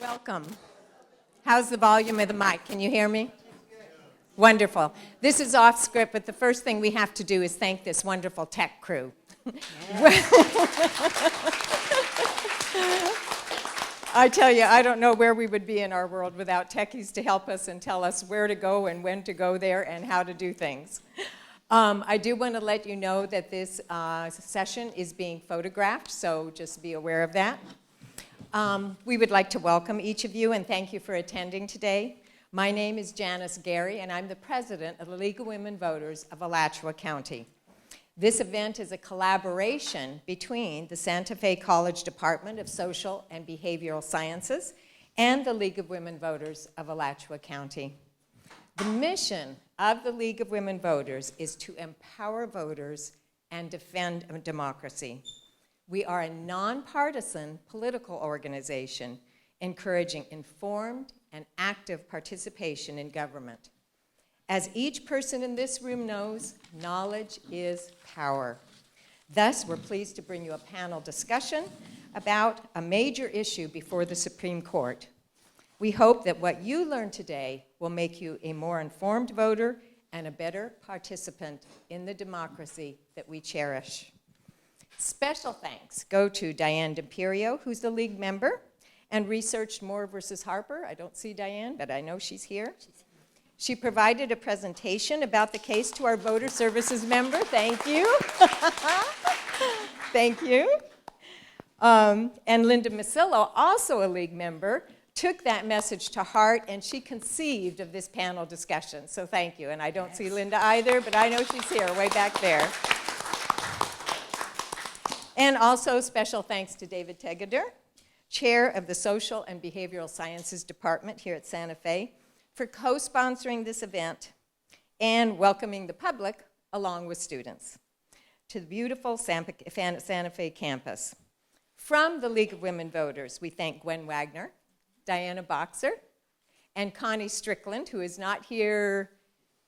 Welcome. How's the volume of the mic? Can you hear me? Wonderful. This is off script, but the first thing we have to do is thank this wonderful tech crew. I tell you, I don't know where we would be in our world without techies to help us and tell us where to go and when to go there and how to do things. I do want to let you know that this session is being photographed, so just be aware of that. We would like to welcome each of you and thank you for attending today. My name is Janice Gary, and I'm the president of the League of Women Voters of Alachua County. This event is a collaboration between the Santa Fe College Department of Social and Behavioral Sciences and the League of Women Voters of Alachua County. The mission of the League of Women Voters is to empower voters and defend democracy. We are a nonpartisan political organization encouraging informed and active participation in government. As each person in this room knows, knowledge is power. Thus, we're pleased to bring you a panel discussion about a major issue before the Supreme Court. We hope that what you learn today will make you a more informed voter and a better participant in the democracy that we cherish. Special thanks go to Diane D'Imperio, who's the League member and researched Moore versus Harper. I don't see Diane, but I know she's here. She provided a presentation about the case to our voter services member. Thank you. Thank you. And Linda Masillo, also a League member, took that message to heart, and she conceived of this panel discussion. So thank you. And I don't see Linda either, but I know she's here, way back there. And also special thanks to David Tegader, chair of the Social and Behavioral Sciences Department here at Santa Fe, for co-sponsoring this event and welcoming the public along with students to the beautiful Santa Fe campus. From the League of Women Voters, we thank Gwen Wagner, Diana Boxer, and Connie Strickland, who is not here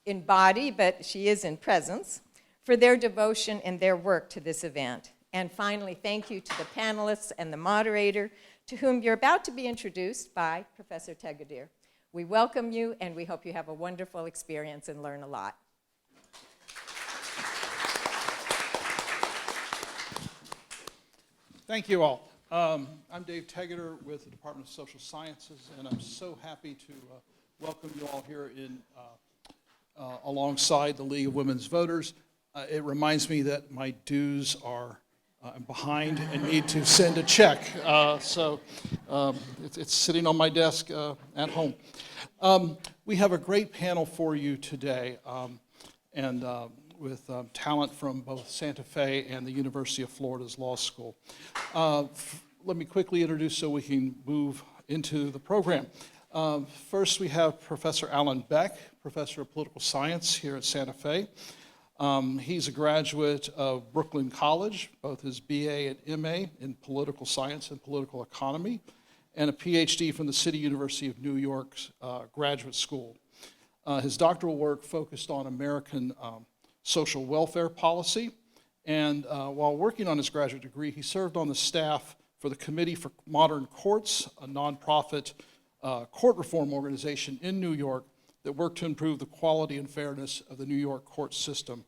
in body, but she is in presence, for their devotion and their work to this event. And finally, thank you to the panelists and the moderator, to whom you're about to be introduced by Professor Tegader. We welcome you, and we hope you have a wonderful experience and learn a lot. Thank you all. I'm Dave Tegader with the Department of Social Sciences, and I'm so happy to welcome you all here alongside the League of Women's Voters. It reminds me that my dues are I'm behind and need to send a check, so it's sitting on my desk at home. We have a great panel for you today, and with talent from both Santa Fe and the University of Florida's Law School. Let me quickly introduce so we can move into the program. First, we have Professor Alan Beck, Professor of Political Science here at Santa Fe. He's a graduate of Brooklyn College, both his BA and MA in political science and political economy, and a PhD from the City University of New York's graduate school. His doctoral work focused on American social welfare policy, and while working on his graduate degree, he served on the staff for the Committee for Modern Courts, a nonprofit court reform organization in New York that worked to improve the quality and fairness of the New York court system,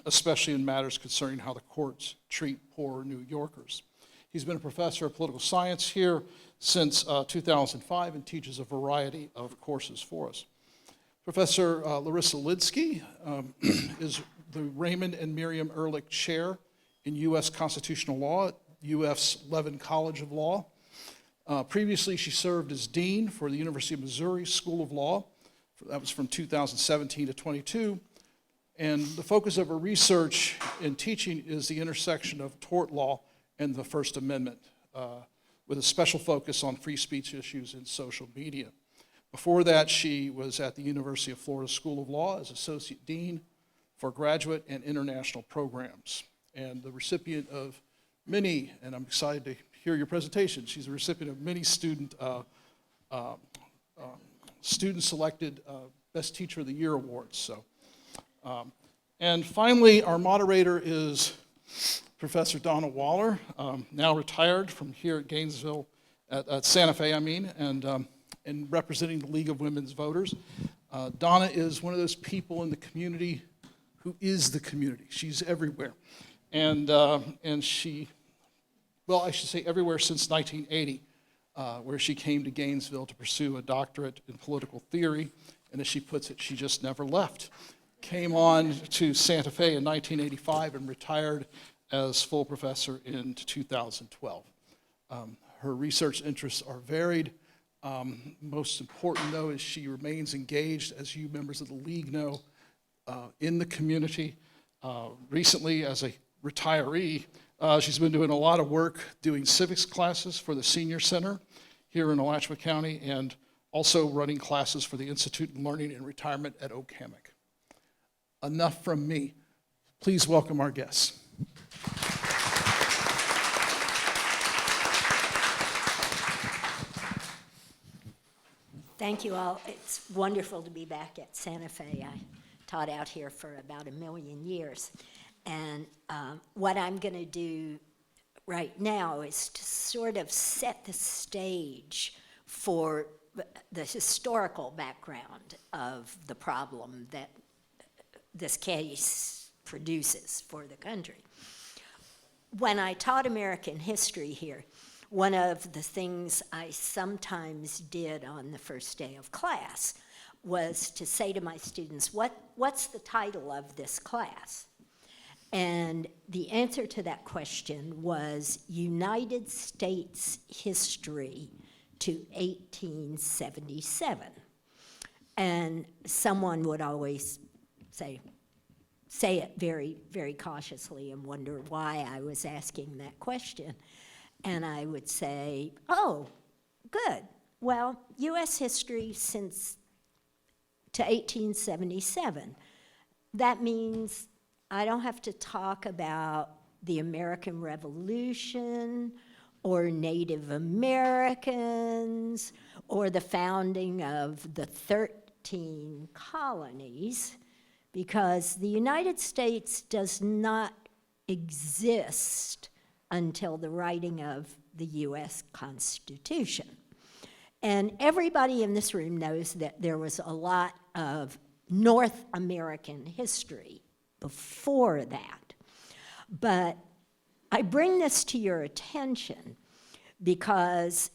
especially in matters concerning how the courts treat poor New Yorkers. He's been a professor of political science here since 2005 and teaches a variety of courses for us. Professor Larissa Lidsky is the Raymond and Miriam Ehrlich Chair in U.S. Constitutional Law at UF's Levin College of Law. Previously, she served as Dean for the University of Missouri School of Law. That was from 2017 to 22. And the focus of her research and teaching is the intersection of tort law and the First Amendment, with a special focus on free speech issues in social media. Before that, she was at the University of Florida School of Law as Associate Dean for Graduate and International Programs, and the recipient of many, and I'm excited to hear your presentation. She's a recipient of many student-selected Best Teacher of the Year awards. So, and finally, our moderator is Professor Donna Waller, now retired from here at Gainesville at Santa Fe, and representing the League of Women's Voters. Donna is one of those people in the community who is the community. She's everywhere. And she, well, I should say everywhere since 1980, where she came to Gainesville to pursue a doctorate in political theory. And as she puts it, she just never left. Came on to Santa Fe in 1985 and retired as full professor in 2012. Her research interests are varied. Most important, though, is she remains engaged, as you members of the League know, in the community. Recently, as a retiree, she's been doing a lot of work doing civics classes for the Senior Center here in Alachua County, and also running classes for the Institute of Learning and Retirement at Oak Hammock. Enough from me. Please welcome our guests. Thank you all. It's wonderful to be back at Santa Fe. I taught out here for about 1 million years. And what I'm going to do right now is to sort of set the stage for the historical background of the problem that this case produces for the country. When I taught American history here, one of the things I sometimes did on the first day of class was to say to my students, what's the title of this class? And the answer to that question was United States History to 1877. And someone would always say it very, very cautiously and wonder why I was asking that question. And I would say, oh, good. Well, U.S. history since to 1877. That means I don't have to talk about the American Revolution or Native Americans or the founding of the 13 colonies, because the United States does not exist until the writing of the U.S. Constitution. And everybody in this room knows that there was a lot of North American history before that. But I bring this to your attention because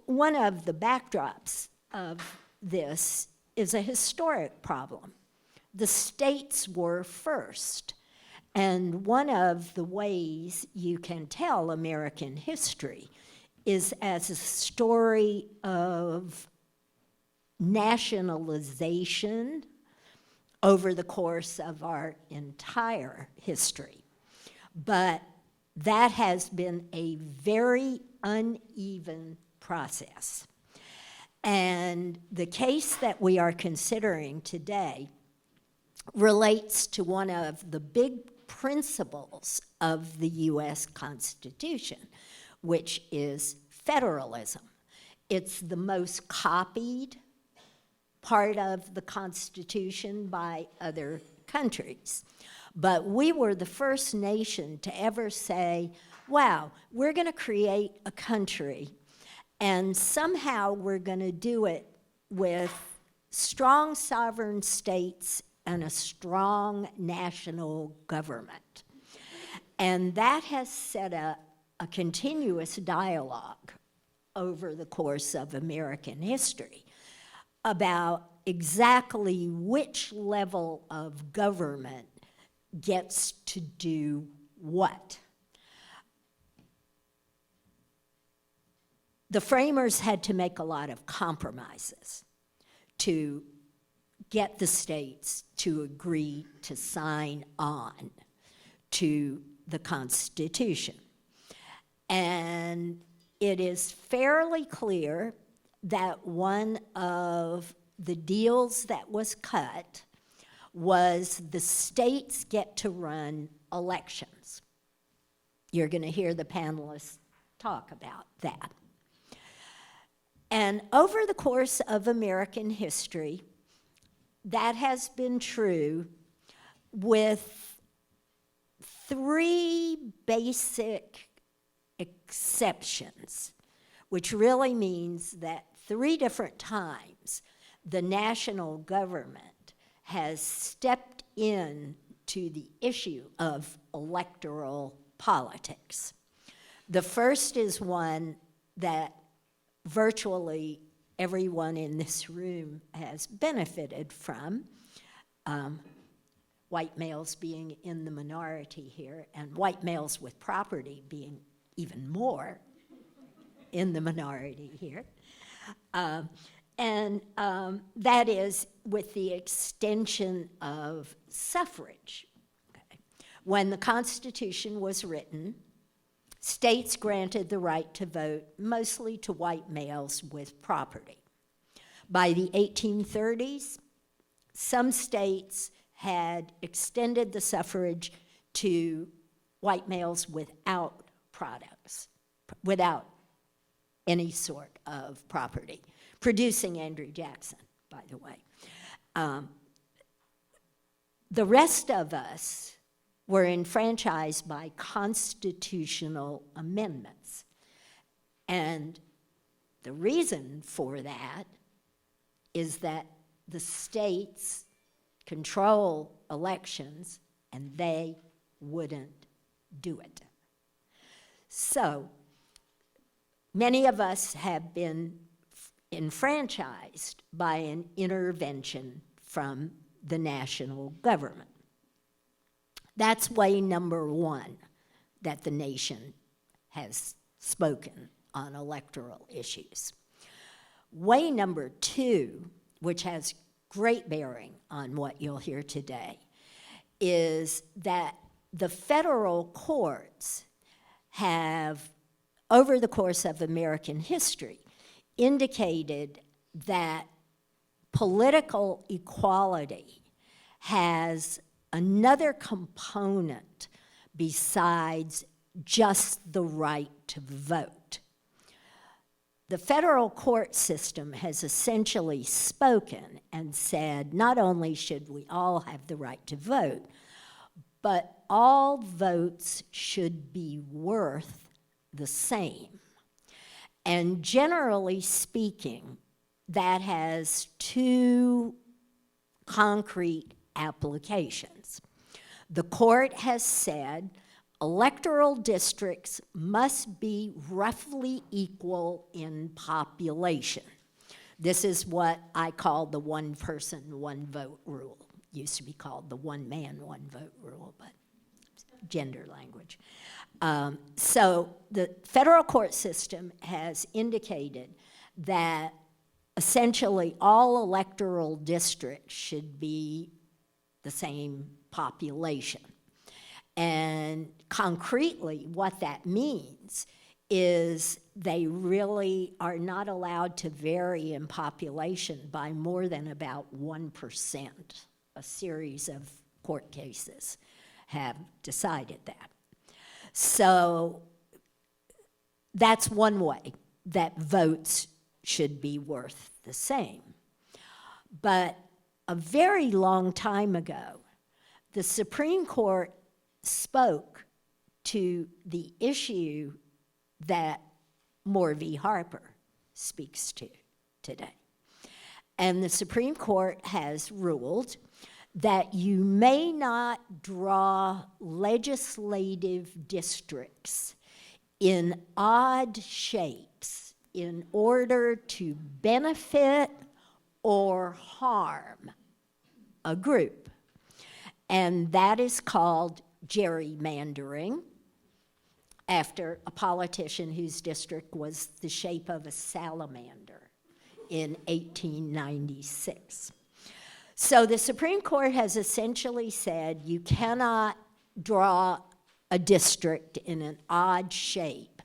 one of the backdrops of this is a historic problem. The states were first. And one of the ways you can tell American history is as a story of nationalization over the course of our entire history. But that has been a very uneven process. And the case that we are considering today relates to one of the big principles of the U.S. Constitution, which is federalism. It's the most copied part of the Constitution by other countries. But we were the first nation to ever say, wow, we're going to create a country, and somehow we're going to do it with strong sovereign states and a strong national government. And that has set a continuous dialogue over the course of American history about exactly which level of government gets to do what. The framers had to make a lot of compromises to get the states to agree to sign on to the Constitution. And it is fairly clear that one of the deals that was cut was the states get to run elections. You're going to hear the panelists talk about that. And over the course of American history, that has been true with 3 basic exceptions, which really means that 3 different times the national government has stepped in to the issue of electoral politics. The first is one that virtually everyone in this room has benefited from, white males being in the minority here, and white males with property being even more in the minority here. That is with the extension of suffrage. Okay. When the Constitution was written, states granted the right to vote mostly to white males with property. By the 1830s, some states had extended the suffrage to white males without products, without any sort of property, producing Andrew Jackson, by the way. The rest of us were enfranchised by constitutional amendments. And the reason for that is that the states control elections and they wouldn't do it. So many of us have been enfranchised by an intervention from the national government. That's way number 1 that the nation has spoken on electoral issues. Way number 2, which has great bearing on what you'll hear today, is that the federal courts have, over the course of American history, indicated that political equality has another component besides just the right to vote. The federal court system has essentially spoken and said not only should we all have the right to vote, but all votes should be worth the same. And generally speaking, that has 2 concrete applications. The court has said electoral districts must be roughly equal in population. This is what I call the 1 person, 1 vote rule. Used to be called the 1 man, 1 vote rule, but gender language. So the federal court system has indicated that essentially all electoral districts should be the same population. And concretely, what that means is they really are not allowed to vary in population by more than about 1%. A series of court cases have decided that. So that's one way that votes should be worth the same. But a very long time ago, the Supreme Court spoke to the issue that Moore v. Harper speaks to today. And the Supreme Court has ruled that you may not draw legislative districts in odd shapes in order to benefit or harm a group. And that is called gerrymandering, after a politician whose district was the shape of a salamander in 1896. So the Supreme Court has essentially said you cannot draw a district in an odd shape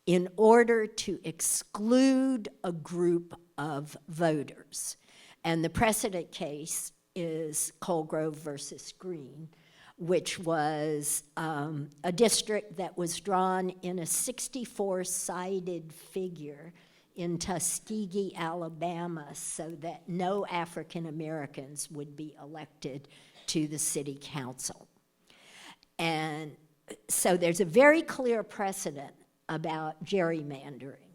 in order to exclude a group of voters. And the precedent case is Colgrove versus Green, which was a district that was drawn in a 64-sided figure in Tuskegee, Alabama, so that no African Americans would be elected to the city council. And so there's a very clear precedent about gerrymandering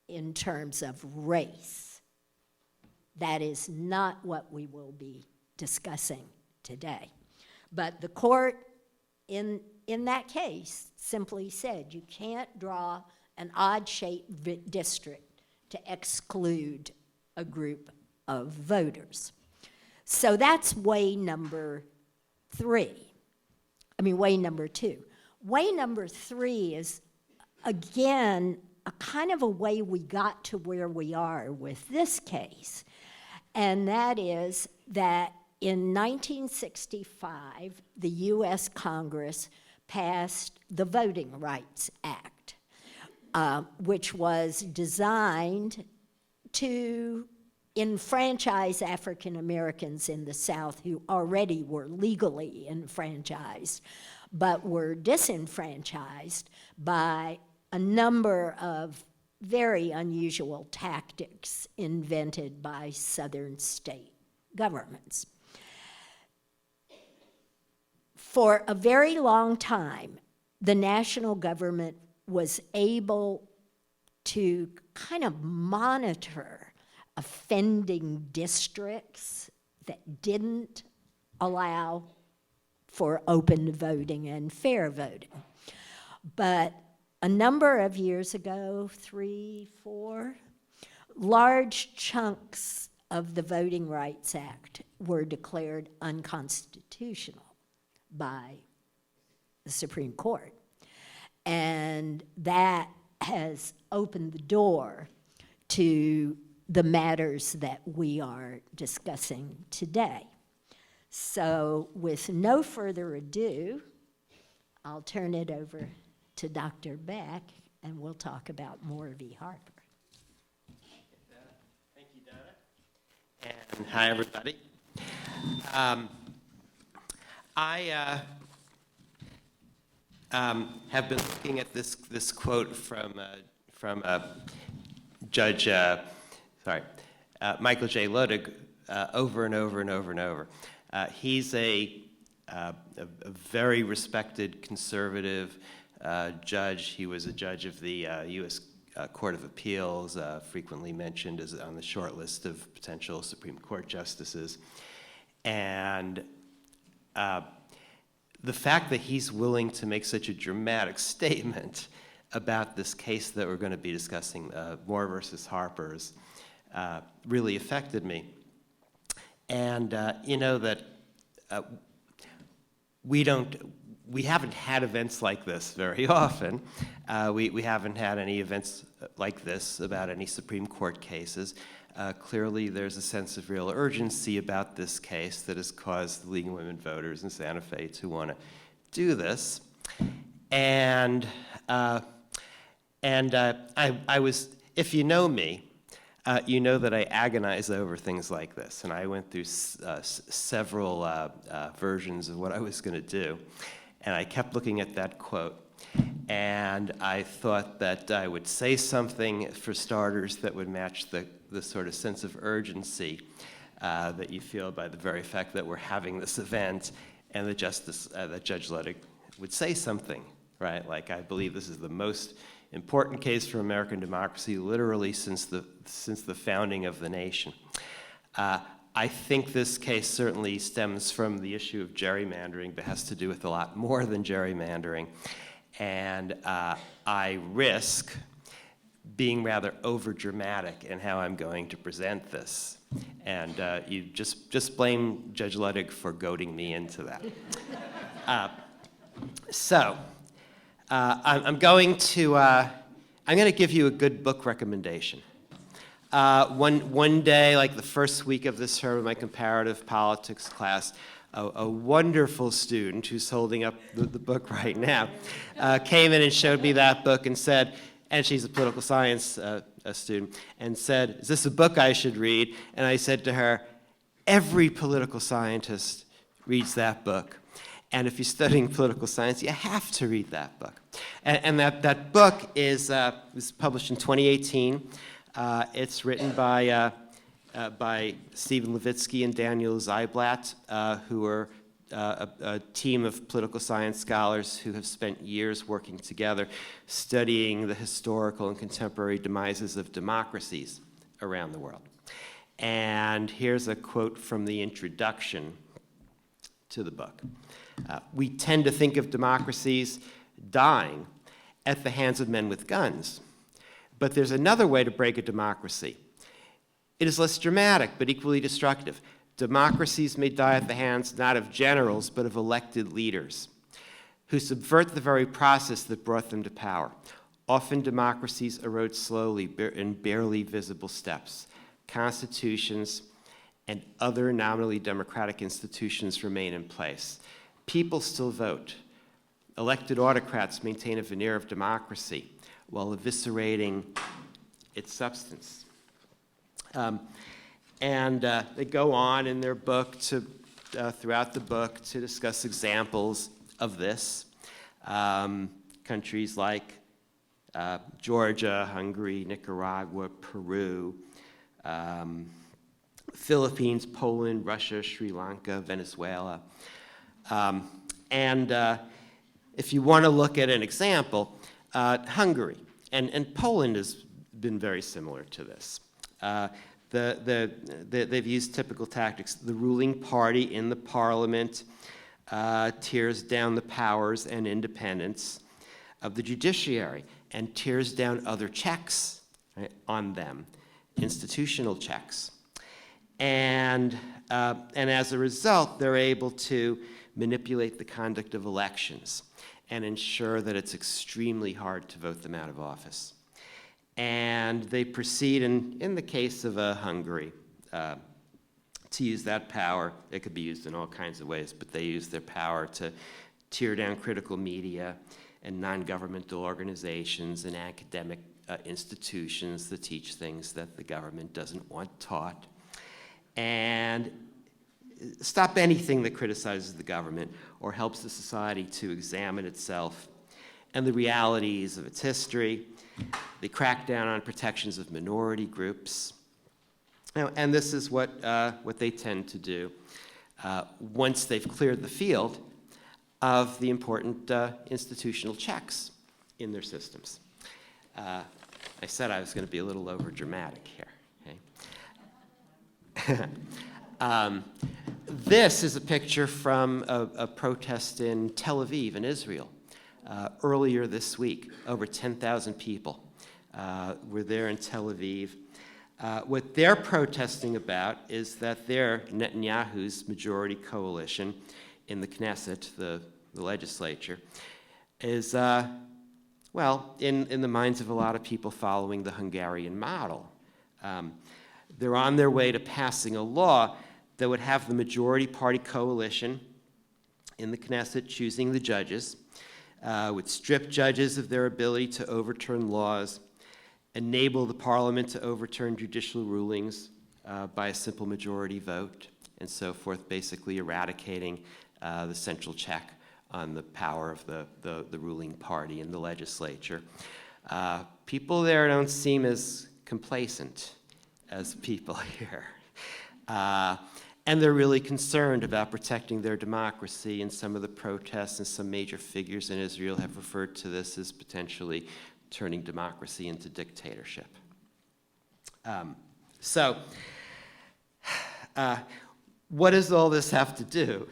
in terms of race. That is not what we will be discussing today. But the court in that case simply said you can't draw an odd-shaped district to exclude a group of voters. So that's way number two. Way number three is, again, a kind of a way we got to where we are with this case, and that is that in 1965, the U.S. Congress passed the Voting Rights Act, which was designed to enfranchise African Americans in the South who already were legally enfranchised, but were disenfranchised by a number of very unusual tactics invented by Southern state governments. For a very long time, the national government was able to kind of monitor offending districts that didn't allow for open voting and fair voting. But a number of years ago, 3, 4, large chunks of the Voting Rights Act were declared unconstitutional by the Supreme Court. And that has opened the door to the matters that we are discussing today. So with no further ado, I'll turn it over to Dr. Beck, and we'll talk about Moore v. Harper. Thank you, Donna. And hi, everybody. I have been looking at this quote from Judge Michael J. Lodig over and over and over and over. He's a very respected conservative judge. He was a judge of the U.S. Court of Appeals, frequently mentioned as on the short list of potential Supreme Court justices. And the fact that he's willing to make such a dramatic statement about this case that we're going to be discussing, Moore versus Harper's, really affected me. And you know that we haven't had events like this very often. We haven't had any events like this about any Supreme Court cases. Clearly, there's a sense of real urgency about this case that has caused the League of Women Voters in Santa Fe to want to do this. And I was, if you know me, you know that I agonize over things like this. And I went through several versions of what I was going to do. And I kept looking at that quote. And I thought that I would say something, for starters, that would match the sort of sense of urgency that you feel by the very fact that we're having this event, and that Judge Lodig would say something, right? Like, I believe this is the most important case for American democracy, literally since the founding of the nation. I think this case certainly stems from the issue of gerrymandering, but has to do with a lot more than gerrymandering. And I risk being rather over-dramatic in how I'm going to present this. And you just blame Judge Lodig for goading me into that. I'm going to give you a good book recommendation. One day, like the first week of this term of my comparative politics class, a wonderful student who's holding up the book right now came in and showed me that book and said, and she's a political science student, and said, "Is this a book I should read?" And I said to her, "Every political scientist reads that book. And if you're studying political science, you have to read that book." And that book was published in 2018. It's written by Stephen Levitsky and Daniel Zyblatt, who are a team of political science scholars who have spent years working together studying the historical and contemporary demises of democracies around the world. And here's a quote from the introduction to the book. We tend to think of democracies dying at the hands of men with guns. But there's another way to break a democracy. It is less dramatic, but equally destructive. Democracies may die at the hands not of generals, but of elected leaders who subvert the very process that brought them to power. Often democracies erode slowly in barely visible steps. Constitutions and other nominally democratic institutions remain in place. People still vote. Elected autocrats maintain a veneer of democracy while eviscerating its substance. They go on in their book throughout the book to discuss examples of this. Countries like Georgia, Hungary, Nicaragua, Peru, Philippines, Poland, Russia, Sri Lanka, Venezuela. If you want to look at an example, Hungary, and Poland has been very similar to this. They've used typical tactics. The ruling party in the parliament tears down the powers and independence of the judiciary and tears down other checks, right, on them, institutional checks. And as a result, they're able to manipulate the conduct of elections and ensure that it's extremely hard to vote them out of office. And they proceed, in the case of Hungary, to use that power. It could be used in all kinds of ways, but they use their power to tear down critical media and non-governmental organizations and academic institutions that teach things that the government doesn't want taught, and stop anything that criticizes the government or helps the society to examine itself and the realities of its history. They crack down on protections of minority groups. And this is what they tend to do once they've cleared the field of the important institutional checks in their systems. I said I was going to be a little overdramatic here. Okay? This is a picture from a protest in Tel Aviv in Israel. Earlier this week, over 10,000 people were there in Tel Aviv. What they're protesting about is that their Netanyahu's majority coalition in the Knesset, the legislature, is, well, in the minds of a lot of people following the Hungarian model. They're on their way to passing a law that would have the majority party coalition in the Knesset choosing the judges, would strip judges of their ability to overturn laws, enable the parliament to overturn judicial rulings by a simple majority vote, and so forth, basically eradicating the central check on the power of the ruling party in the legislature. People there don't seem as complacent as people here. And they're really concerned about protecting their democracy, and some of the protests and some major figures in Israel have referred to this as potentially turning democracy into dictatorship. What does all this have to do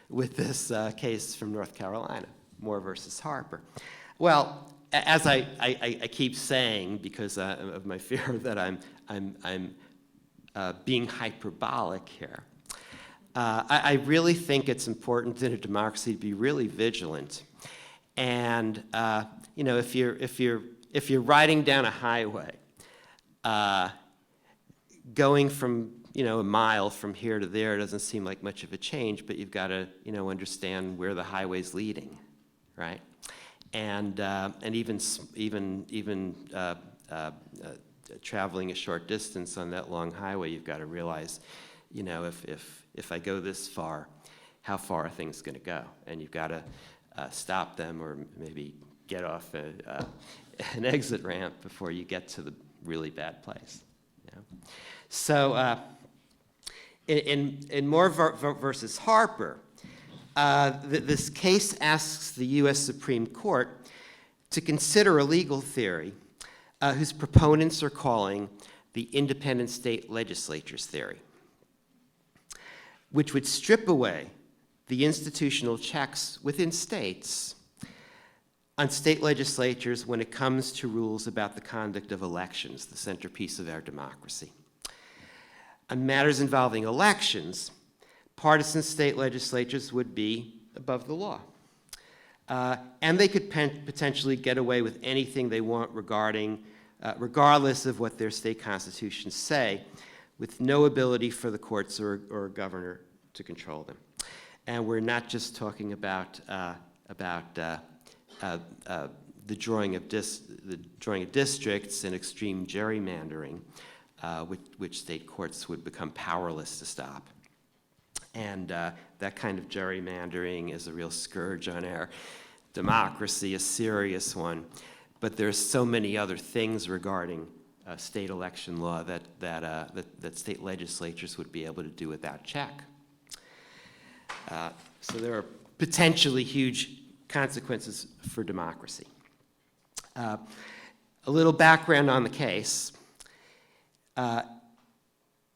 with this case from North Carolina, Moore versus Harper? Well, as I keep saying, because of my fear that I'm being hyperbolic here, I really think it's important in a democracy to be really vigilant. And you know, if you're riding down a highway, going from a mile from here to there doesn't seem like much of a change, but you've got to understand where the highway's leading, right? And even traveling a short distance on that long highway, you've got to realize, if I go this far, how far are things going to go? And you've got to stop them, or maybe get off an exit ramp before you get to the really bad place. So in Moore versus Harper, This case asks the U.S. Supreme Court to consider a legal theory whose proponents are calling the independent state legislatures theory, which would strip away the institutional checks within states on state legislatures when it comes to rules about the conduct of elections, the centerpiece of our democracy. On matters involving elections, partisan state legislatures would be above the law. And they could potentially get away with anything they want regardless of what their state constitutions say, with no ability for the courts or a governor to control them. And we're not just talking about the drawing of districts and extreme gerrymandering, which state courts would become powerless to stop. And that kind of gerrymandering is a real scourge on our democracy, a serious one. But there's so many other things regarding state election law that state legislatures would be able to do without check. So there are potentially huge consequences for democracy. A little background on the case.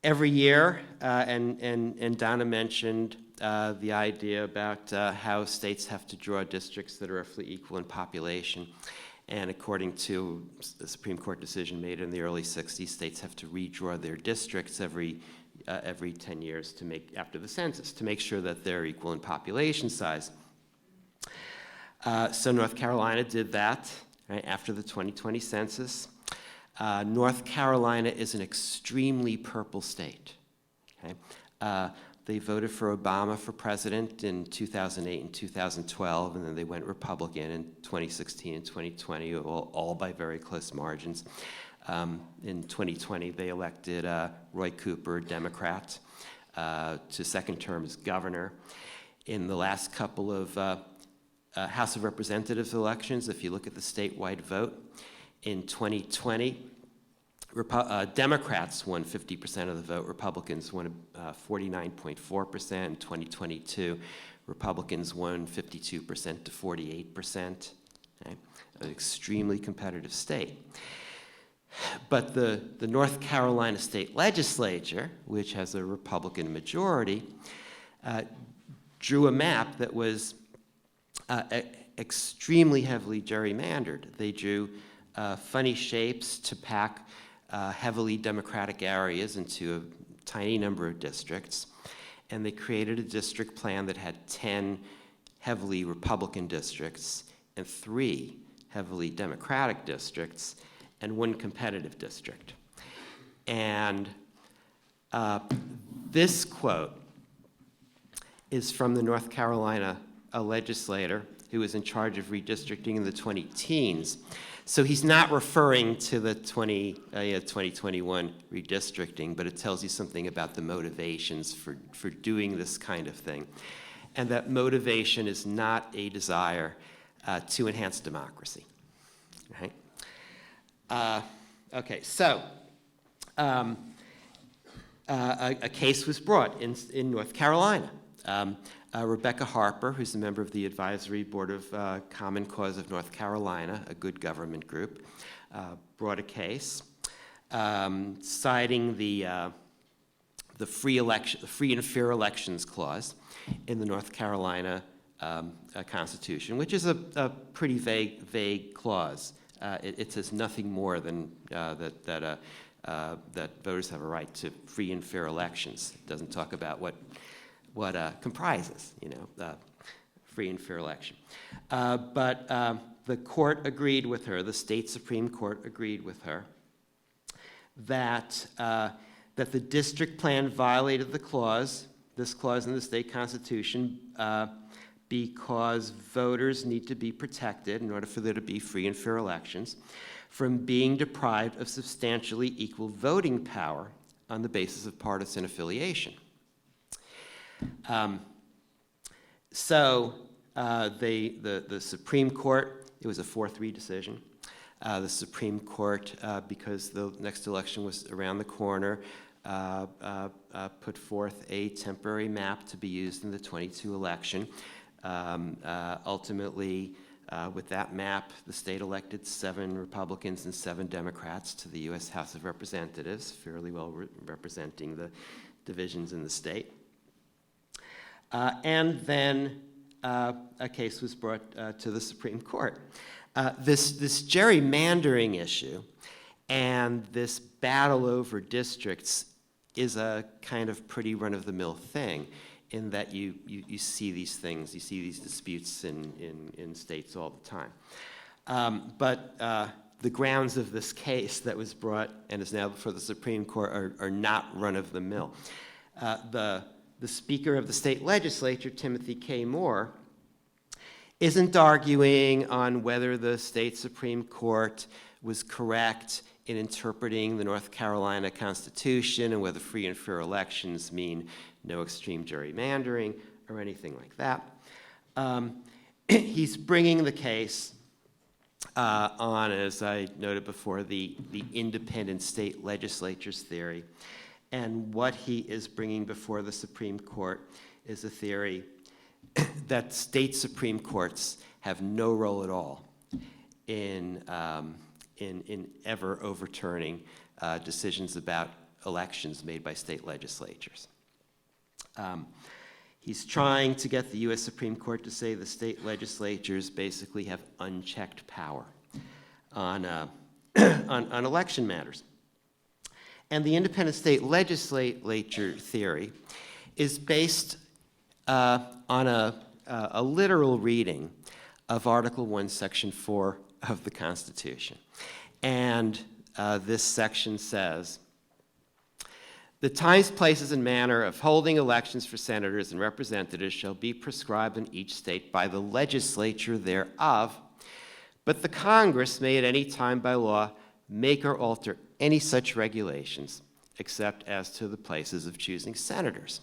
Every year, and Donna mentioned the idea about how states have to draw districts that are roughly equal in population. And according to the Supreme Court decision made in the early 60s, states have to redraw their districts every 10 years after the census to make sure that they're equal in population size. So North Carolina did that right, after the 2020 census. North Carolina is an extremely purple state. Okay? They voted for Obama for president in 2008 and 2012, and then they went Republican in 2016 and 2020, all by very close margins. In 2020, they elected Roy Cooper, Democrat, to second term as governor. In the last couple of House of Representatives elections, if you look at the statewide vote, in 2020, Democrats won 50% of the vote. Republicans won 49.4%. In 2022, Republicans won 52% to 48%. Okay? An extremely competitive state. But the North Carolina state legislature, which has a Republican majority, drew a map that was extremely heavily gerrymandered. They drew funny shapes to pack heavily Democratic areas into a tiny number of districts, and they created a district plan that had 10 heavily Republican districts and 3 heavily Democratic districts and 1 competitive district. And this quote is from the North Carolina legislator who was in charge of redistricting in the 20-teens. So he's not referring to the 2021 redistricting, but it tells you something about the motivations for doing this kind of thing. And that motivation is not a desire to enhance democracy. Right? Okay, so a case was brought in North Carolina. Rebecca Harper, who's a member of the Advisory Board of Common Cause of North Carolina, a good government group, brought a case citing the free and fair elections clause in the North Carolina Constitution, which is a pretty vague clause. It says nothing more than that voters have a right to free and fair elections. It doesn't talk about what comprises, free and fair election. But the court agreed with her, the state Supreme Court agreed with her, that the district plan violated this clause in the state constitution, because voters need to be protected in order for there to be free and fair elections from being deprived of substantially equal voting power on the basis of partisan affiliation. So the Supreme Court, it was a 4-3 decision. The Supreme Court, because the next election was around the corner, put forth a temporary map to be used in the 22 election. Ultimately, with that map, the state elected 7 Republicans and 7 Democrats to the U.S. House of Representatives, fairly well representing the divisions in the state. And then a case was brought to the Supreme Court. This gerrymandering issue and this battle over districts is a kind of pretty run-of-the-mill thing, in that you see these things, you see these disputes in states all the time. But the grounds of this case that was brought and is now before the Supreme Court are not run-of-the-mill. The Speaker of the state legislature, Timothy K. Moore, isn't arguing on whether the state Supreme Court was correct in interpreting the North Carolina Constitution and whether free and fair elections mean no extreme gerrymandering or anything like that. He's bringing the case on, as I noted before, the independent state legislature's theory. And what he is bringing before the Supreme Court is a theory that state Supreme Courts have no role at all in ever overturning decisions about elections made by state legislatures. He's trying to get the U.S. Supreme Court to say the state legislatures basically have unchecked power on election matters. And the independent state legislature theory is based on a literal reading of Article 1, Section 4 of the Constitution. And this section says, "The times, places, and manner of holding elections for senators and representatives shall be prescribed in each state by the legislature thereof, but the Congress may at any time by law make or alter any such regulations, except as to the places of choosing senators."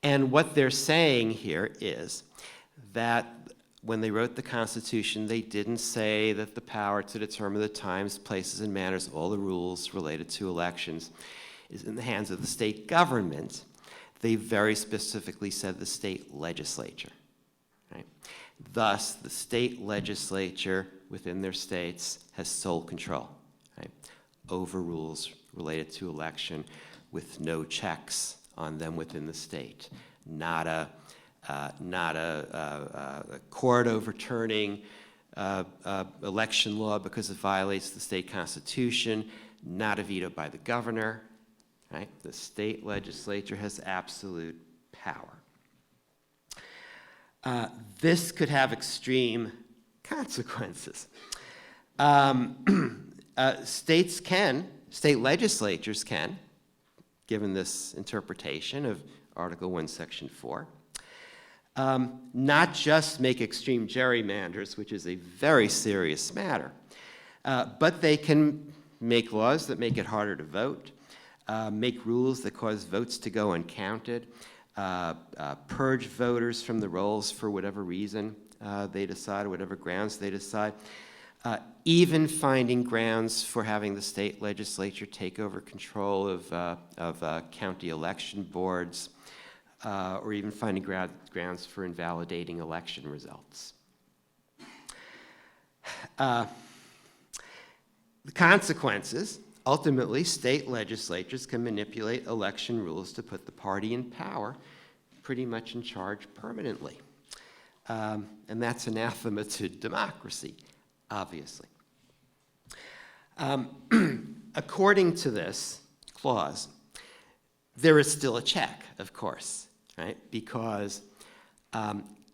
And what they're saying here is that when they wrote the Constitution, they didn't say that the power to determine the times, places, and manners, all the rules related to elections, is in the hands of the state government. They very specifically said the state legislature. Right? Thus, the state legislature within their states has sole control, right, over rules related to election with no checks on them within the state. Not a court overturning election law because it violates the state constitution, not a veto by the governor, right? The state legislature has absolute power. This could have extreme consequences. State legislatures can, given this interpretation of Article 1, Section 4, not just make extreme gerrymanders, which is a very serious matter, but they can make laws that make it harder to vote, make rules that cause votes to go uncounted, purge voters from the rolls for whatever reason they decide, or whatever grounds they decide, even finding grounds for having the state legislature take over control of county election boards, or even finding grounds for invalidating election results. The consequences, ultimately, state legislatures can manipulate election rules to put the party in power pretty much in charge permanently. And that's anathema to democracy, obviously. According to this clause, there is still a check, of course, right? Because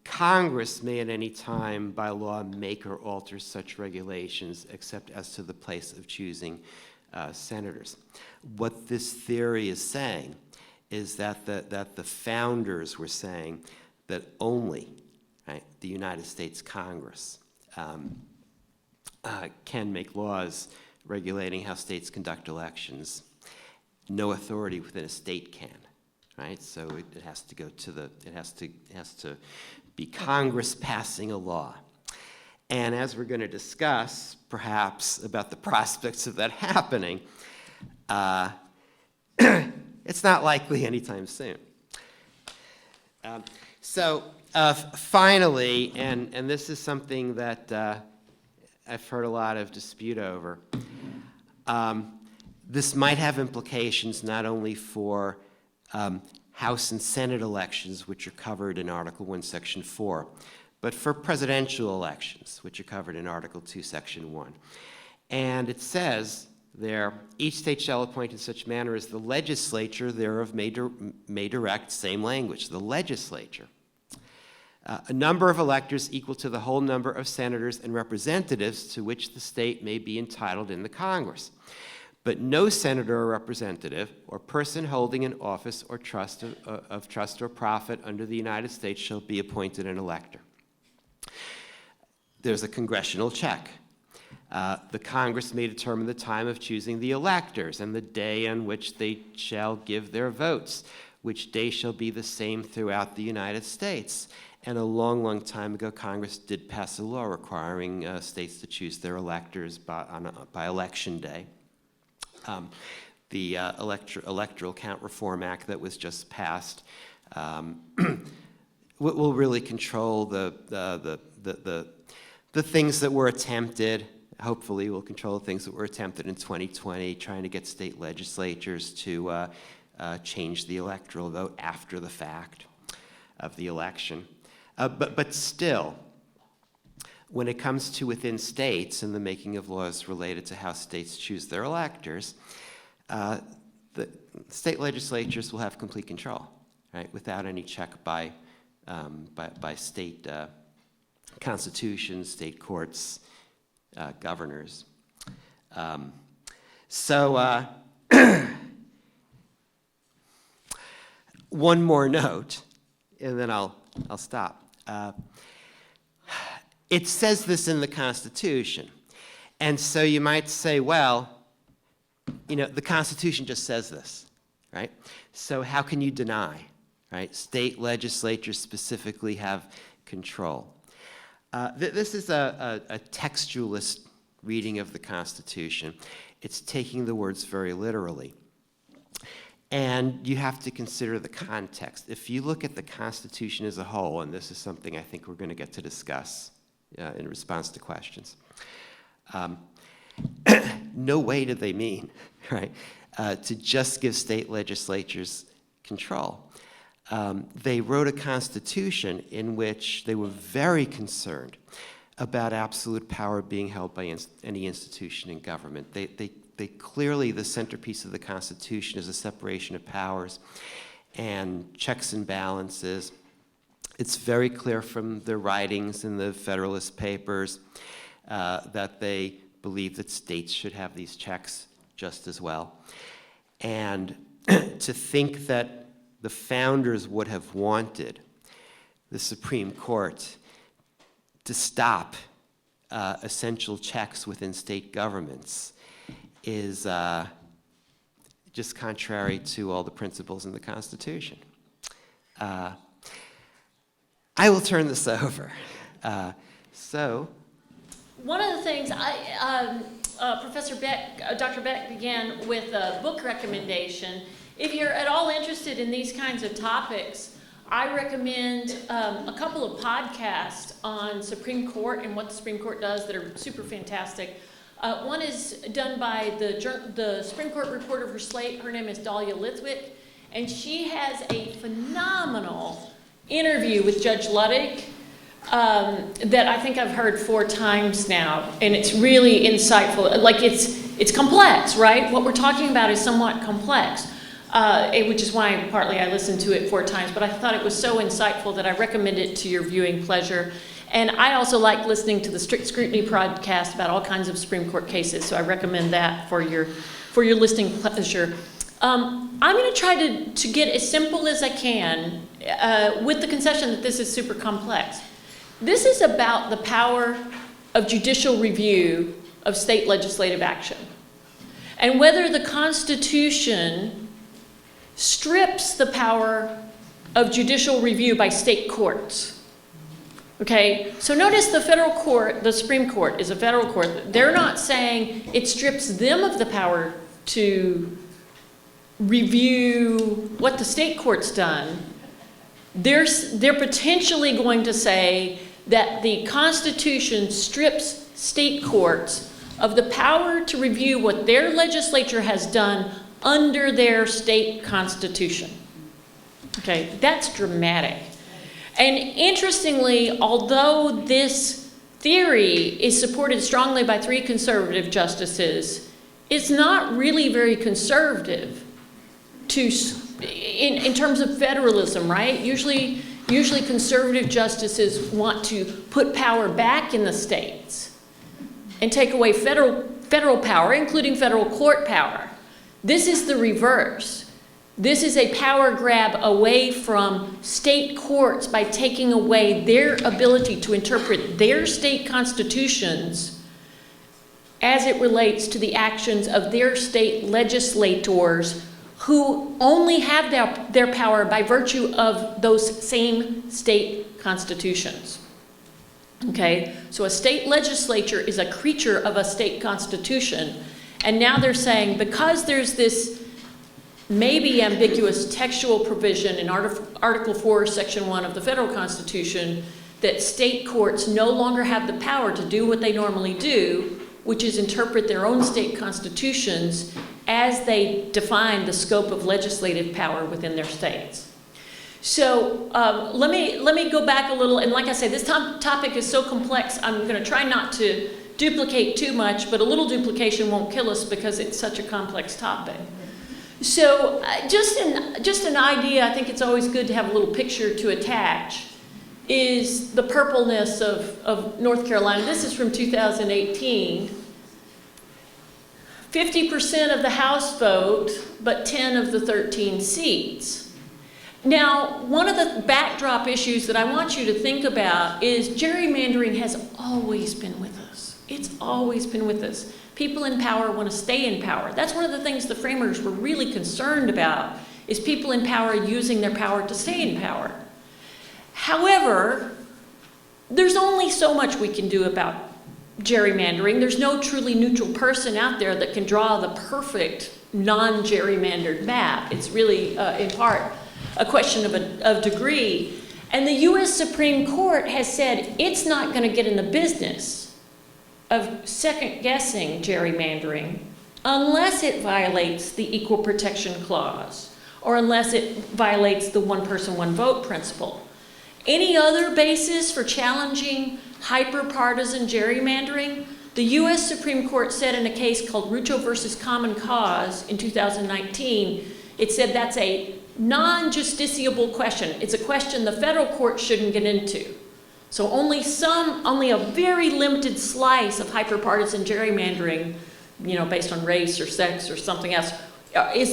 Congress may at any time by law make or alter such regulations except as to the place of choosing senators. What this theory is saying is that the founders were saying that only, right, the United States Congress can make laws regulating how states conduct elections. No authority within a state can, right? So it has to go to it has to be Congress passing a law. And as we're going to discuss, perhaps, about the prospects of that happening, it's not likely anytime soon. Finally, and this is something that I've heard a lot of dispute over, this might have implications not only for House and Senate elections, which are covered in Article 1, Section 4, but for presidential elections, which are covered in Article 2, Section 1. And it says there, each state shall appoint in such manner as the legislature thereof may direct, same language, the legislature. A number of electors equal to the whole number of senators and representatives to which the state may be entitled in the Congress. But no senator or representative or person holding an office or trust of trust or profit under the United States shall be appointed an elector. There's a congressional check. The Congress may determine the time of choosing the electors and the day on which they shall give their votes, which day shall be the same throughout the United States. And a long, long time ago, Congress did pass a law requiring states to choose their electors by election day. The Electoral Count Reform Act that was just passed will really control the things that were attempted. Hopefully, will control the things that were attempted in 2020, trying to get state legislatures to change the electoral vote after the fact of the election. But still, when it comes to within states and the making of laws related to how states choose their electors, the state legislatures will have complete control, right, without any check by state constitutions, state courts, governors. One more note, and then I'll stop. It says this in the Constitution, and so you might say, well, you know, the Constitution just says this, right? So how can you deny, right? State legislatures specifically have control. This is a textualist reading of the Constitution. It's taking the words very literally. And you have to consider the context. If you look at the Constitution as a whole, and this is something I think we're going to get to discuss in response to questions, no way did they mean, right, to just give state legislatures control. They wrote a constitution in which they were very concerned about absolute power being held by any institution in government. They clearly, the centerpiece of the Constitution is a separation of powers and checks and balances. It's very clear from their writings in the Federalist Papers that they believe that states should have these checks just as well. And to think that the founders would have wanted the Supreme Court to stop essential checks within state governments is just contrary to all the principles in the Constitution. I will turn this over. One of the things Professor Beck, Dr. Beck began with a book recommendation. If you're at all interested in these kinds of topics, I recommend a couple of podcasts on Supreme Court and what the Supreme Court does that are super fantastic. One is done by the Supreme Court reporter for Slate. Her name is Dahlia Lithwick, and she has a phenomenal interview with Judge Ludwig that I think I've heard 4 times now, and it's really insightful. Like it's complex, right? What we're talking about is somewhat complex, which is why partly I listened to it 4 times, but I thought it was so insightful that I recommend it to your viewing pleasure. And I also like listening to the Strict Scrutiny podcast about all kinds of Supreme Court cases, so I recommend that for your listening pleasure. I'm going to try to get as simple as I can with the concession that this is super complex. This is about the power of judicial review of state legislative action, and whether the Constitution strips the power of judicial review by state courts. Okay, so notice the federal court, the Supreme Court is a federal court. They're not saying it strips them of the power to review what the state court's done, they're potentially going to say that the Constitution strips state courts of the power to review what their legislature has done under their state constitution. Okay, that's dramatic. And interestingly, although this theory is supported strongly by 3 conservative justices, it's not really very conservative in terms of federalism, right? Usually conservative justices want to put power back in the states and take away federal power, including federal court power. This is the reverse. This is a power grab away from state courts by taking away their ability to interpret their state constitutions as it relates to the actions of their state legislators, who only have their power by virtue of those same state constitutions. Okay, so a state legislature is a creature of a state constitution, and now they're saying, because there's this maybe ambiguous textual provision in Article 4, Section 1 of the federal Constitution, that state courts no longer have the power to do what they normally do, which is interpret their own state constitutions as they define the scope of legislative power within their states. So let me go back a little, and like I say, this topic is so complex, I'm going to try not to duplicate too much, but a little duplication won't kill us because it's such a complex topic. So just an idea, I think it's always good to have a little picture to attach, is the purpleness of North Carolina. This is from 2018. 50% of the House vote, but 10 of the 13 seats. Now, one of the backdrop issues that I want you to think about is gerrymandering has always been with us. It's always been with us. People in power want to stay in power. That's one of the things the framers were really concerned about, is people in power using their power to stay in power. However, there's only so much we can do about gerrymandering. There's no truly neutral person out there that can draw the perfect non-gerrymandered map. It's really, in part, a question of degree. And the US Supreme Court has said it's not going to get in the business of second-guessing gerrymandering unless it violates the Equal Protection Clause or unless it violates the one-person, one-vote principle. Any other basis for challenging hyper-partisan gerrymandering? The US Supreme Court said in a case called Rucho versus Common Cause in 2019, it said that's a non-justiciable question. It's a question the federal court shouldn't get into. So only a very limited slice of hyper-partisan gerrymandering, based on race or sex or something else, is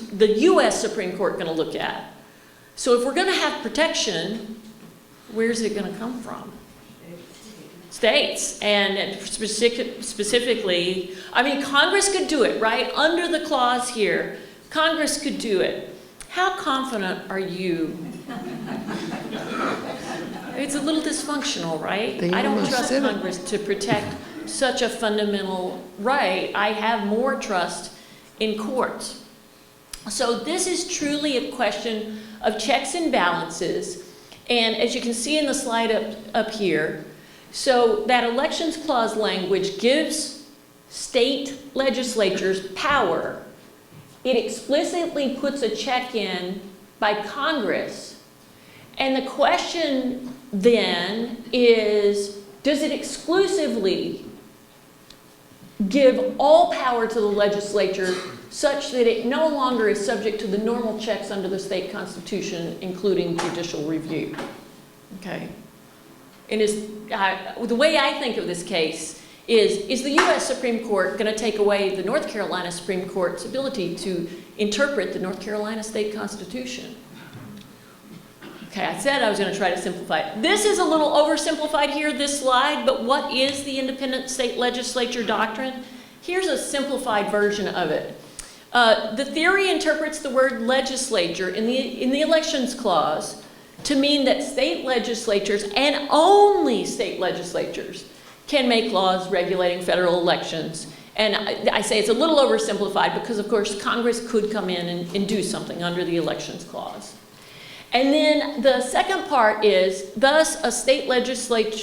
the US Supreme Court going to look at. So if we're going to have protection, where's it going to come from? States. And specifically, Congress could do it, right? Under the clause here, Congress could do it. How confident are you? It's a little dysfunctional, right? I don't trust Congress to protect such a fundamental right. I have more trust in courts. So this is truly a question of checks and balances. And as you can see in the slide up here, so that elections clause language gives state legislatures power. It explicitly puts a check in by Congress. And the question then is, does it exclusively give all power to the legislature such that it no longer is subject to the normal checks under the state constitution, including judicial review? Okay. And the way I think of this case is the US Supreme Court going to take away the North Carolina Supreme Court's ability to interpret the North Carolina state constitution? Okay, I said I was going to try to simplify it. This is a little oversimplified here, this slide, but what is the independent state legislature doctrine? Here's a simplified version of it. The theory interprets the word legislature in the elections clause to mean that state legislatures, and only state legislatures, can make laws regulating federal elections And I say it's a little oversimplified because, of course, Congress could come in and do something under the Elections Clause. And then the second part is, thus, a state legislative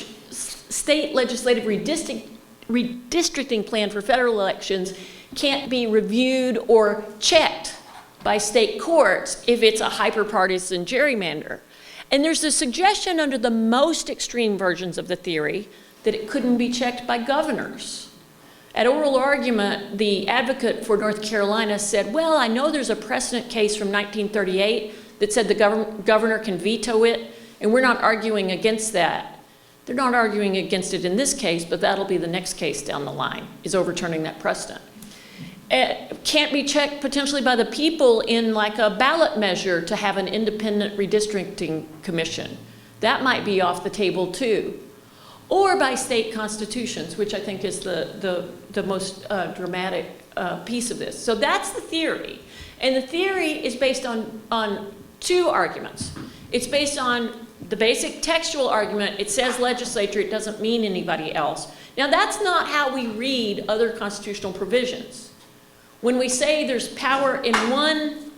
redistricting plan for federal elections can't be reviewed or checked by state courts if it's a hyper-partisan gerrymander. And there's a suggestion under the most extreme versions of the theory that it couldn't be checked by governors. At oral argument, the advocate for North Carolina said, well, I know there's a precedent case from 1938 that said the governor can veto it, and we're not arguing against that. They're not arguing against it in this case, but that'll be the next case down the line, is overturning that precedent. It can't be checked potentially by the people in like a ballot measure to have an independent redistricting commission. That might be off the table too. Or by state constitutions, which I think is the most dramatic piece of this. So that's the theory. And the theory is based on two arguments. It's based on the basic textual argument. It says legislature, it doesn't mean anybody else. Now that's not how we read other constitutional provisions. When we say there's power in one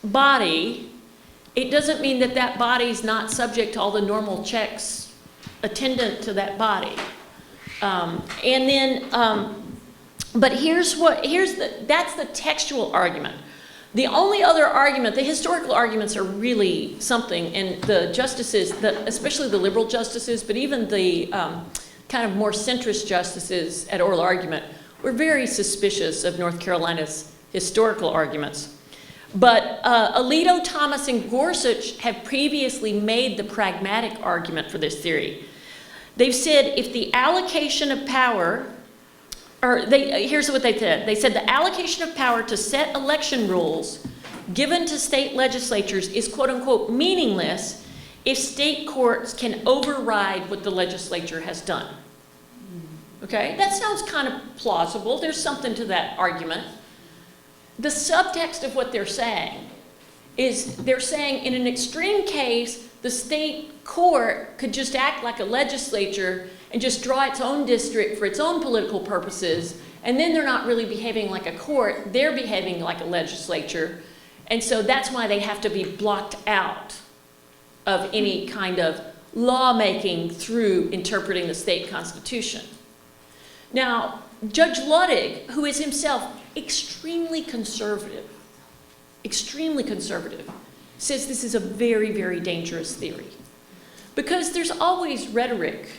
body, it doesn't mean that that body's not subject to all the normal checks attendant to that body. But that's the textual argument. The only other argument, the historical arguments are really something, and the justices, especially the liberal justices, but even the kind of more centrist justices at oral argument, were very suspicious of North Carolina's historical arguments. But Alito, Thomas, and Gorsuch have previously made the pragmatic argument for this theory. They've said if the allocation of power, here's what they said. They said the allocation of power to set election rules given to state legislatures is quote unquote meaningless if state courts can override what the legislature has done. Okay, that sounds kind of plausible. There's something to that argument. The subtext of what they're saying is they're saying in an extreme case, the state court could just act like a legislature and just draw its own district for its own political purposes, and then they're not really behaving like a court, they're behaving like a legislature, and so that's why they have to be blocked out of any kind of lawmaking through interpreting the state constitution. Now, Judge Luttig, who is himself extremely conservative, says this is a very, very dangerous theory. Because there's always rhetoric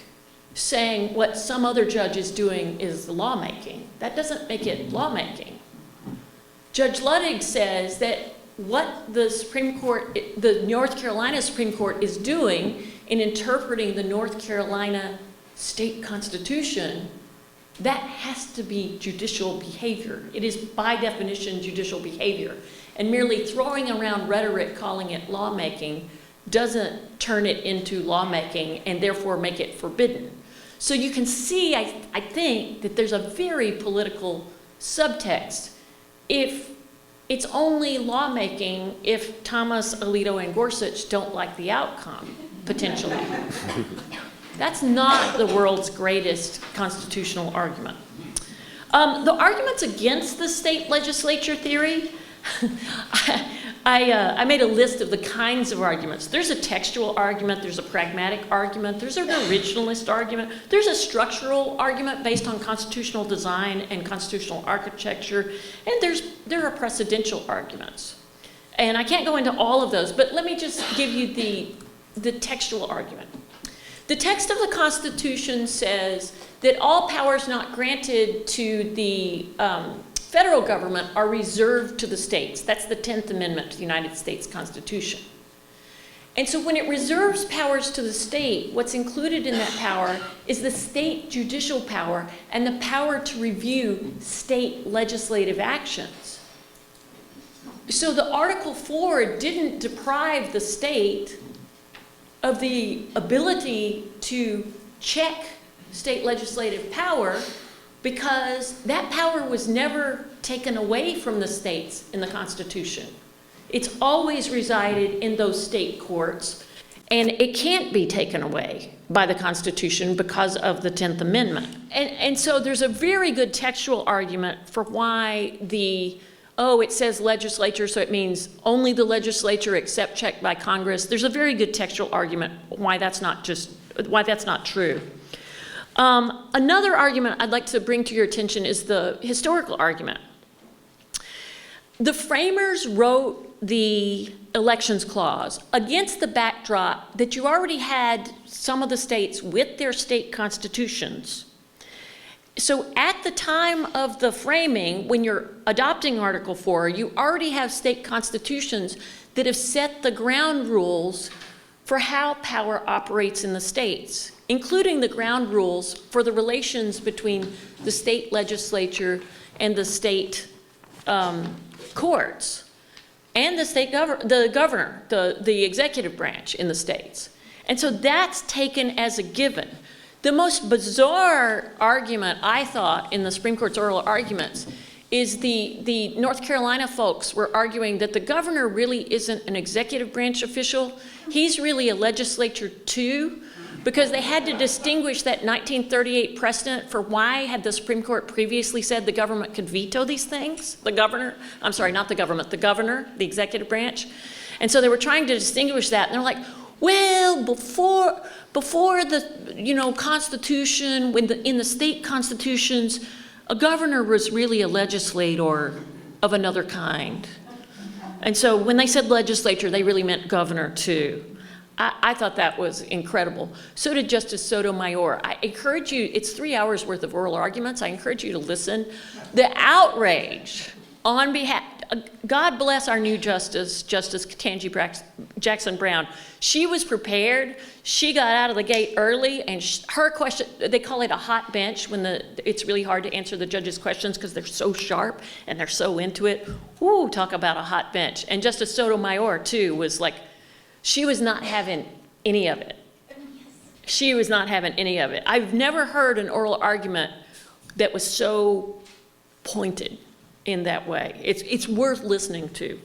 saying what some other judge is doing is lawmaking. That doesn't make it lawmaking. Judge Luttig says that what the Supreme Court, the North Carolina Supreme Court is doing in interpreting the North Carolina state constitution, that has to be judicial behavior. It is by definition judicial behavior. And merely throwing around rhetoric calling it lawmaking doesn't turn it into lawmaking and therefore make it forbidden. So you can see, I think, that there's a very political subtext. If it's only lawmaking if Thomas, Alito, and Gorsuch don't like the outcome, potentially. That's not the world's greatest constitutional argument. The arguments against the state legislature theory, I made a list of the kinds of arguments. There's a textual argument, there's a pragmatic argument, there's an originalist argument, there's a structural argument based on constitutional design and constitutional architecture, and there are precedential arguments. And I can't go into all of those, but let me just give you the textual argument. The text of the Constitution says that all powers not granted to the federal government are reserved to the states. That's the 10th Amendment to the United States Constitution. And so when it reserves powers to the state, what's included in that power is the state judicial power and the power to review state legislative actions. So the Article 4 didn't deprive the state of the ability to check state legislative power because that power was never taken away from the states in the Constitution. It's always resided in those state courts, And it can't be taken away by the Constitution because of the 10th Amendment. And so there's a very good textual argument for why it says legislature, so it means only the legislature except checked by Congress. There's a very good textual argument why that's not true. Another argument I'd like to bring to your attention is the historical argument. The framers wrote the elections clause against the backdrop that you already had some of the states with their state constitutions. So at the time of the framing, when you're adopting Article 4, you already have state constitutions that have set the ground rules for how power operates in the states, including the ground rules for the relations between the state legislature and the state courts, and the governor, the executive branch in the states. And so that's taken as a given. The most bizarre argument, I thought, in the Supreme Court's oral arguments is the North Carolina folks were arguing that the governor really isn't an executive branch official. He's really a legislature too, because they had to distinguish that 1938 precedent for why had the Supreme Court previously said the government could veto these things? The governor, I'm sorry, not the government, the governor, the executive branch. And so they were trying to distinguish that, and they're like, well, before the Constitution, in the state constitutions, a governor was really a legislator of another kind. And so when they said legislature, they really meant governor too. I thought that was incredible. So did Justice Sotomayor. I encourage you, it's 3 hours worth of oral arguments. I encourage you to listen. The outrage on behalf, God bless our new Justice Ketanji Jackson Brown. She was prepared. She got out of the gate early, and her question, they call it a hot bench when it's really hard to answer the judge's questions because they're so sharp and they're so into it. Ooh, talk about a hot bench. And Justice Sotomayor, too, was like, she was not having any of it. She was not having any of it. I've never heard an oral argument that was so pointed in that way. It's worth listening to.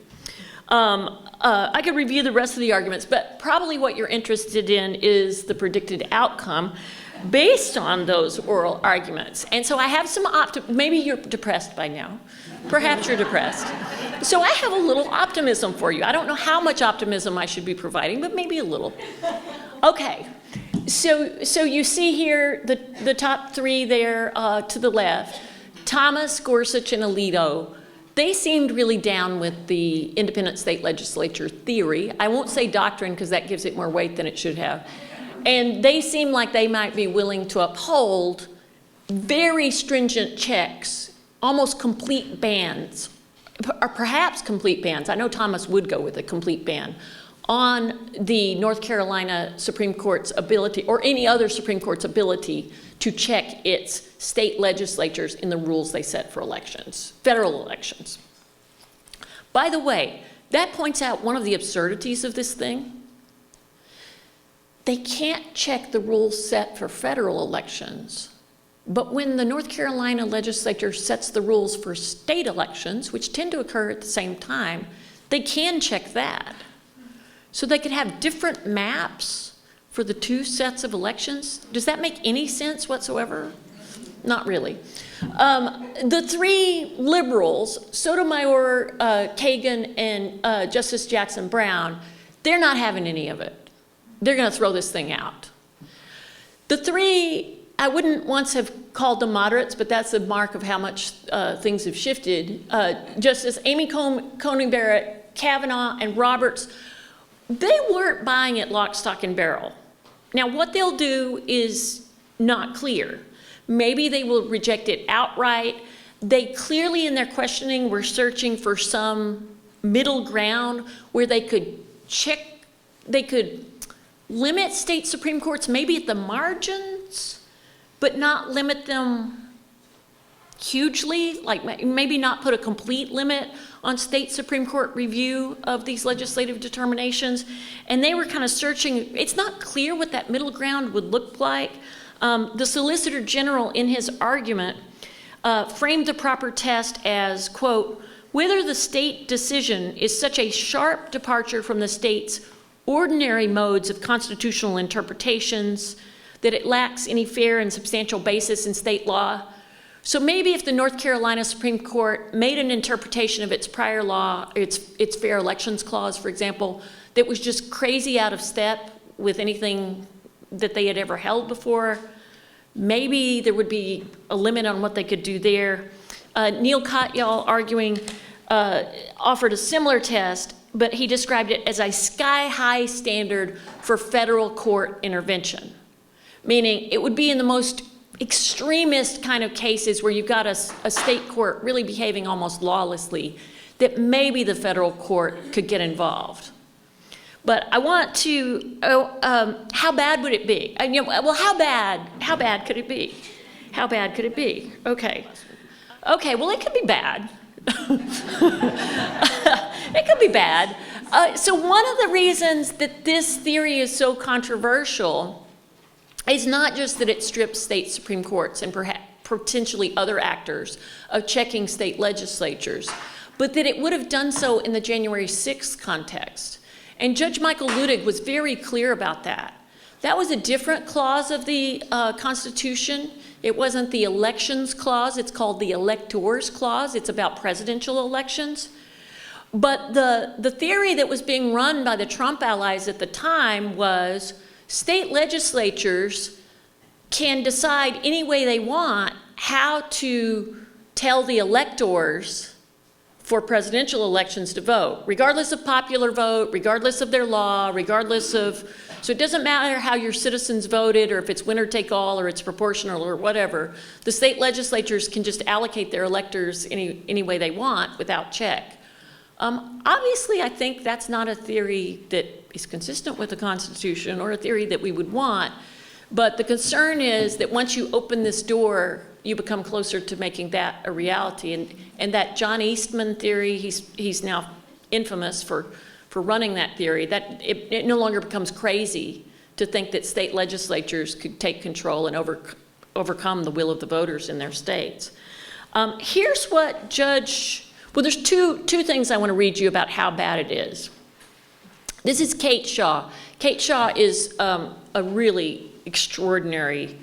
I could review the rest of the arguments, but probably what you're interested in is the predicted outcome based on those oral arguments. And so I have some maybe you're depressed by now. Perhaps you're depressed. So I have a little optimism for you. I don't know how much optimism I should be providing, but maybe a little. Okay, so you see here the top three there to the left, Thomas, Gorsuch, and Alito. They seemed really down with the independent state legislature theory. I won't say doctrine because that gives it more weight than it should have. And they seem like they might be willing to uphold very stringent checks, almost complete bans, or perhaps complete bans. I know Thomas would go with a complete ban on the North Carolina Supreme Court's ability, or any other Supreme Court's ability, to check its state legislatures in the rules they set for elections, federal elections. By the way, that points out one of the absurdities of this thing. They can't check the rules set for federal elections, but when the North Carolina legislature sets the rules for state elections, which tend to occur at the same time, they can check that. So they could have different maps for the two sets of elections. Does that make any sense whatsoever? Not really. The three liberals, Sotomayor, Kagan, and Justice Jackson Brown, they're not having any of it. They're going to throw this thing out. The three, I wouldn't once have called them moderates, but that's a mark of how much things have shifted. Justice Amy Coney Barrett, Kavanaugh, and Roberts, they weren't buying it lock, stock, and barrel. Now, what they'll do is not clear. Maybe they will reject it outright. They clearly, in their questioning, were searching for some middle ground where they could limit state Supreme Courts, maybe at the margins, but not limit them hugely, like maybe not put a complete limit on state Supreme Court review of these legislative determinations. And they were kind of searching. It's not clear what that middle ground would look like. The Solicitor General, in his argument, framed the proper test as, quote, whether the state decision is such a sharp departure from the state's ordinary modes of constitutional interpretations, that it lacks any fair and substantial basis in state law. So maybe if the North Carolina Supreme Court made an interpretation of its prior law, its Fair Elections Clause, for example, that was just crazy out of step with anything that they had ever held before, maybe there would be a limit on what they could do there. Neil Katyal, arguing, offered a similar test, but he described it as a sky-high standard for federal court intervention, meaning it would be in the most extremist kind of cases where you've got a state court really behaving almost lawlessly, that maybe the federal court could get involved. But I want to, how bad would it be? Well, how bad could it be? How bad could it be? Okay, well, it could be bad. It could be bad. So one of the reasons that this theory is so controversial is not just that it strips state Supreme Courts and perhaps potentially other actors of checking state legislatures, but that it would have done so in the January 6th context. And Judge Michael Luttig was very clear about that. That was a different clause of the Constitution. It wasn't the Elections Clause, it's called the Electors Clause. It's about presidential elections. But the theory that was being run by the Trump allies at the time was state legislatures can decide any way they want how to tell the electors for presidential elections to vote, regardless of popular vote, regardless of their law, regardless of, so it doesn't matter how your citizens voted or if it's winner take all or it's proportional or whatever, the state legislatures can just allocate their electors any way they want without check. Obviously, I think that's not a theory that is consistent with the Constitution or a theory that we would want, but the concern is that once you open this door, you become closer to making that a reality. And that John Eastman theory, he's now infamous for running that theory, that it no longer becomes crazy to think that state legislatures could take control and overcome the will of the voters in their states. Here's what well, there's two things I want to read you about how bad it is. This is Kate Shaw. Kate Shaw is a really extraordinary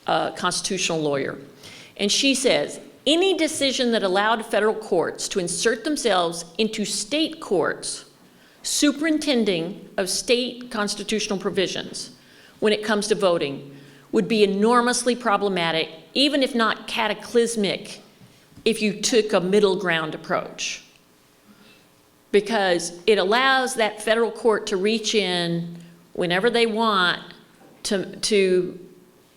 constitutional lawyer. And she says, any decision that allowed federal courts to insert themselves into state courts superintending of state constitutional provisions when it comes to voting would be enormously problematic, even if not cataclysmic, if you took a middle ground approach. Because it allows that federal court to reach in whenever they want to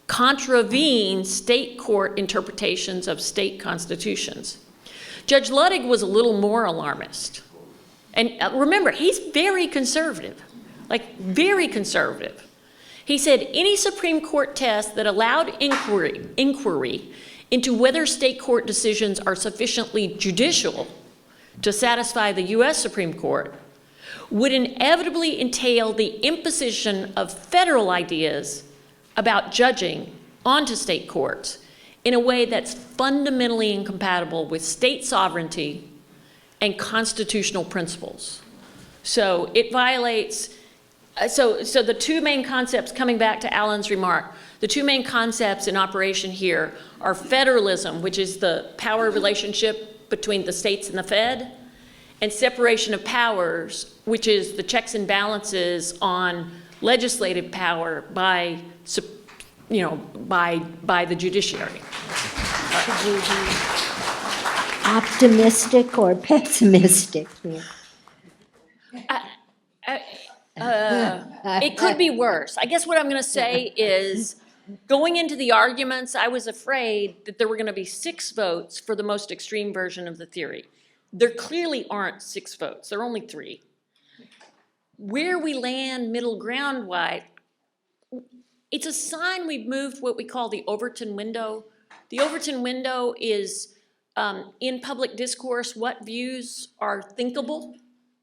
contravene state court interpretations of state constitutions. Judge Luttig was a little more alarmist. And remember, he's very conservative, like very conservative. He said any Supreme Court test that allowed inquiry into whether state court decisions are sufficiently judicial to satisfy the US Supreme Court would inevitably entail the imposition of federal ideas about judging onto state courts in a way that's fundamentally incompatible with state sovereignty and constitutional principles. So it violates, so the two main concepts, coming back to Alan's remark, the two main concepts in operation here are federalism, which is the power relationship between the states and the Fed, and separation of powers, which is the checks and balances on legislative power by the judiciary. Should you be optimistic or pessimistic here? It could be worse. I guess what I'm going to say is, going into the arguments, I was afraid that there were going to be 6 votes for the most extreme version of the theory. There clearly aren't 6 votes. There are only 3. Where we land middle ground-wise, it's a sign we've moved what we call the Overton window. The Overton window is, in public discourse, what views are thinkable,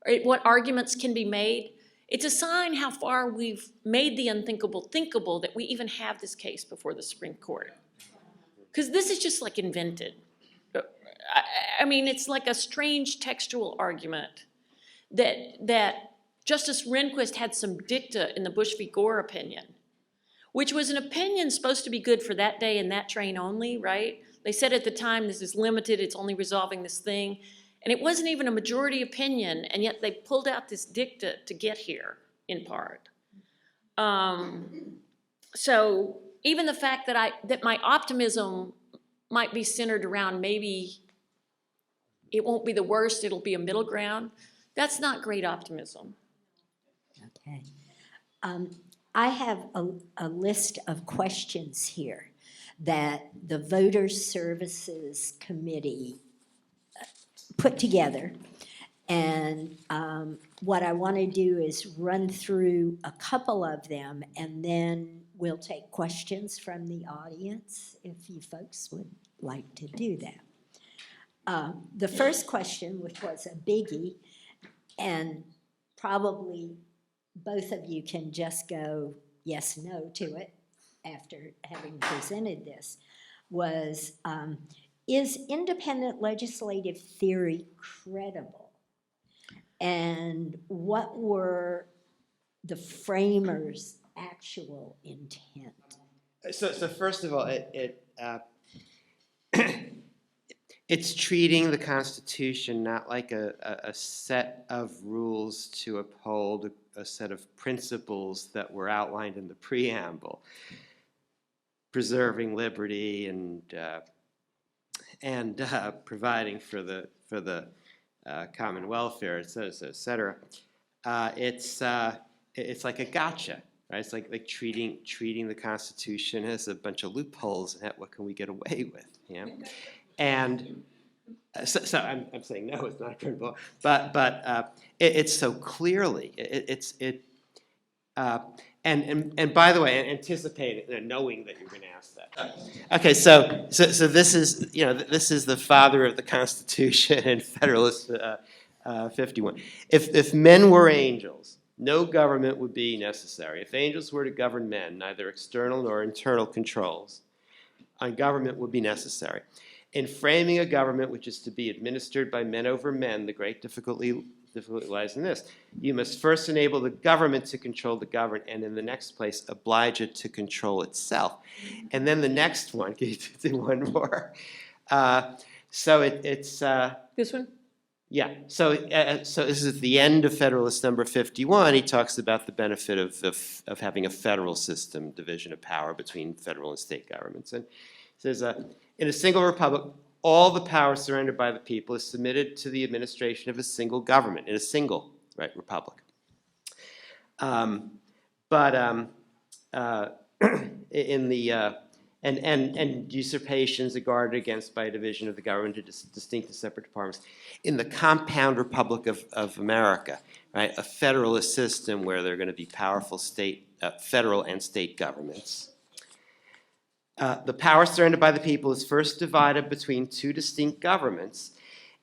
or what arguments can be made. It's a sign how far we've made the unthinkable thinkable that we even have this case before the Supreme Court. Because this is just like invented. I mean, it's like a strange textual argument that Justice Rehnquist had some dicta in the Bush v. Gore opinion, which was an opinion supposed to be good for that day and that train only, right? They said at the time, this is limited, it's only resolving this thing. And it wasn't even a majority opinion, and yet they pulled out this dicta to get here, in part. So even the fact that my optimism might be centered around maybe it won't be the worst, it'll be a middle ground, that's not great optimism. Okay. I have a list of questions here that the Voter Services Committee put together. And what I want to do is run through a couple of them, and then we'll take questions from the audience if you folks would like to do that. The first question, which was a biggie, and probably both of you can just go yes, no to it after having presented this, was, is independent legislative theory credible? And what were the framers' actual intent? So first of all, it's treating the Constitution not like a set of rules to uphold a set of principles that were outlined in the preamble, preserving liberty and providing for the common welfare, et cetera. It's like a gotcha, right? It's like treating the Constitution as a bunch of loopholes and what can we get away with, you know? And so I'm saying no, it's not credible, but it's so clearly and by the way, anticipating, knowing that you're going to ask that. Okay, so this is this is the father of the Constitution and Federalist 51. If men were angels, no government would be necessary. If angels were to govern men, neither external nor internal controls on government would be necessary. In framing a government which is to be administered by men over men, the great difficulty lies in this. You must first enable the government to control the governed, and in the next place, oblige it to control itself. And then the next one, can you do one more? So it's... This one? Yeah, so this is the end of Federalist number 51. He talks about the benefit of having a federal system, division of power between federal and state governments. And it says, in a single republic, all the power surrendered by the people is submitted to the administration of a single government, in a single republic. In the and usurpations are guarded against by a division of the government into distinct and separate departments. In the compound Republic of America, right, a federalist system where there are going to be powerful federal and state governments. The power surrendered by the people is first divided between two distinct governments,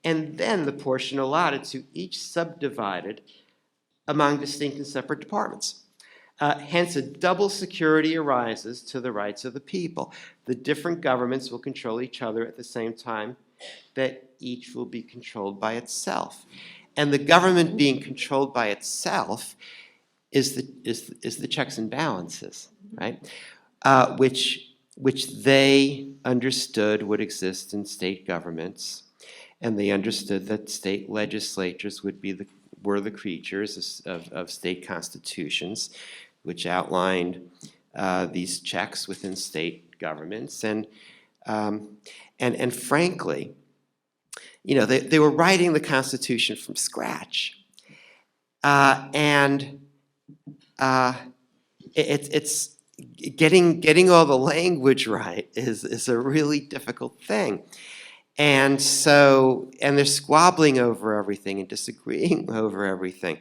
and then the portion allotted to each subdivided among distinct and separate departments. Hence, a double security arises to the rights of the people. The different governments will control each other at the same time that each will be controlled by itself. And the government being controlled by itself is the checks and balances, right? Which they understood would exist in state governments, and they understood that state legislatures were the creatures of state constitutions, which outlined these checks within state governments, and frankly, they were writing the Constitution from scratch, it's getting all the language right is a really difficult thing. And they're squabbling over everything and disagreeing over everything.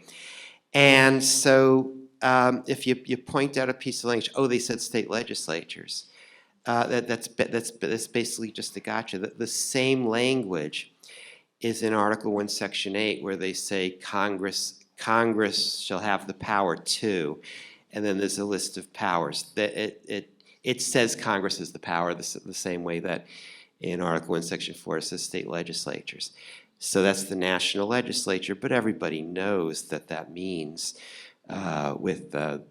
And so if you point out a piece of language, they said state legislatures, that's basically just a gotcha. The same language is in Article 1, Section 8, where they say Congress shall have the power to, and then there's a list of powers. It says Congress is the power the same way that in Article 1, Section 4 it says state legislatures. So that's the national legislature, but everybody knows that that means with the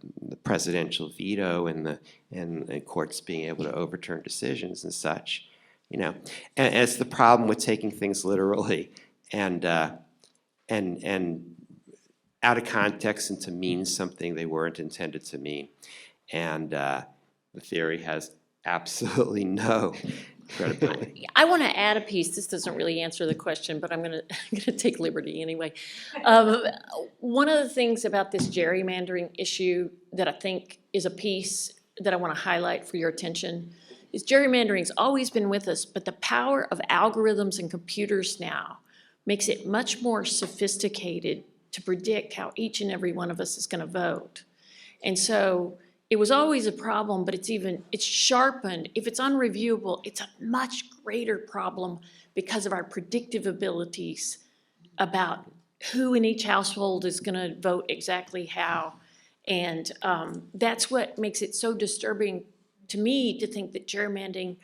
presidential veto and courts being able to overturn decisions and such, you know. And it's the problem with taking things literally and out of context and to mean something they weren't intended to mean. And the theory has absolutely no credibility. I want to add a piece. This doesn't really answer the question, but I'm going to take liberty anyway. One of the things about this gerrymandering issue that I think is a piece that I want to highlight for your attention is gerrymandering's always been with us, but the power of algorithms and computers now makes it much more sophisticated to predict how each and every one of us is going to vote. And so it was always a problem, but it's sharpened. If it's unreviewable, it's a much greater problem because of our predictive abilities about who in each household is going to vote exactly how. And that's what makes it so disturbing to me to think that gerrymandering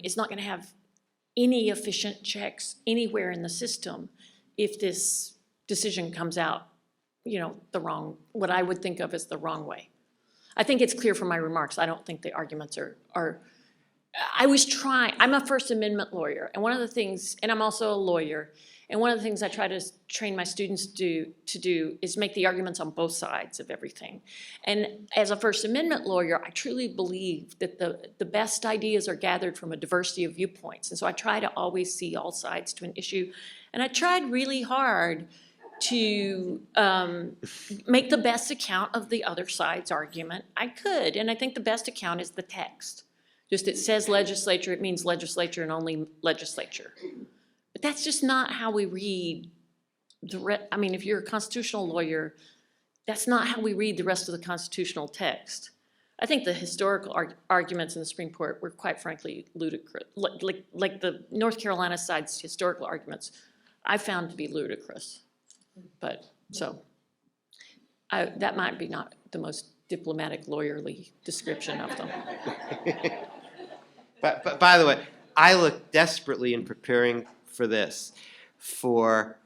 is not going to have any efficient checks anywhere in the system if this decision comes out, you know, what I would think of as the wrong way. I think it's clear from my remarks. I don't think the arguments are I was trying, I'm a First Amendment lawyer, and one of the things, and I'm also a lawyer, and one of the things I try to train my students to do is make the arguments on both sides of everything. And as a First Amendment lawyer, I truly believe that the best ideas are gathered from a diversity of viewpoints. And so I try to always see all sides to an issue. And I tried really hard to make the best account of the other side's argument I could. And I think the best account is the text. Just it says legislature, it means legislature and only legislature. But that's just not how we read I mean, if you're a constitutional lawyer, that's not how we read the rest of the constitutional text. I think the historical arguments in the Supreme Court were quite frankly ludicrous. Like the North Carolina side's historical arguments, I found to be ludicrous. But so that might be not the most diplomatic, lawyerly description of them. But by the way, I look desperately in preparing for this for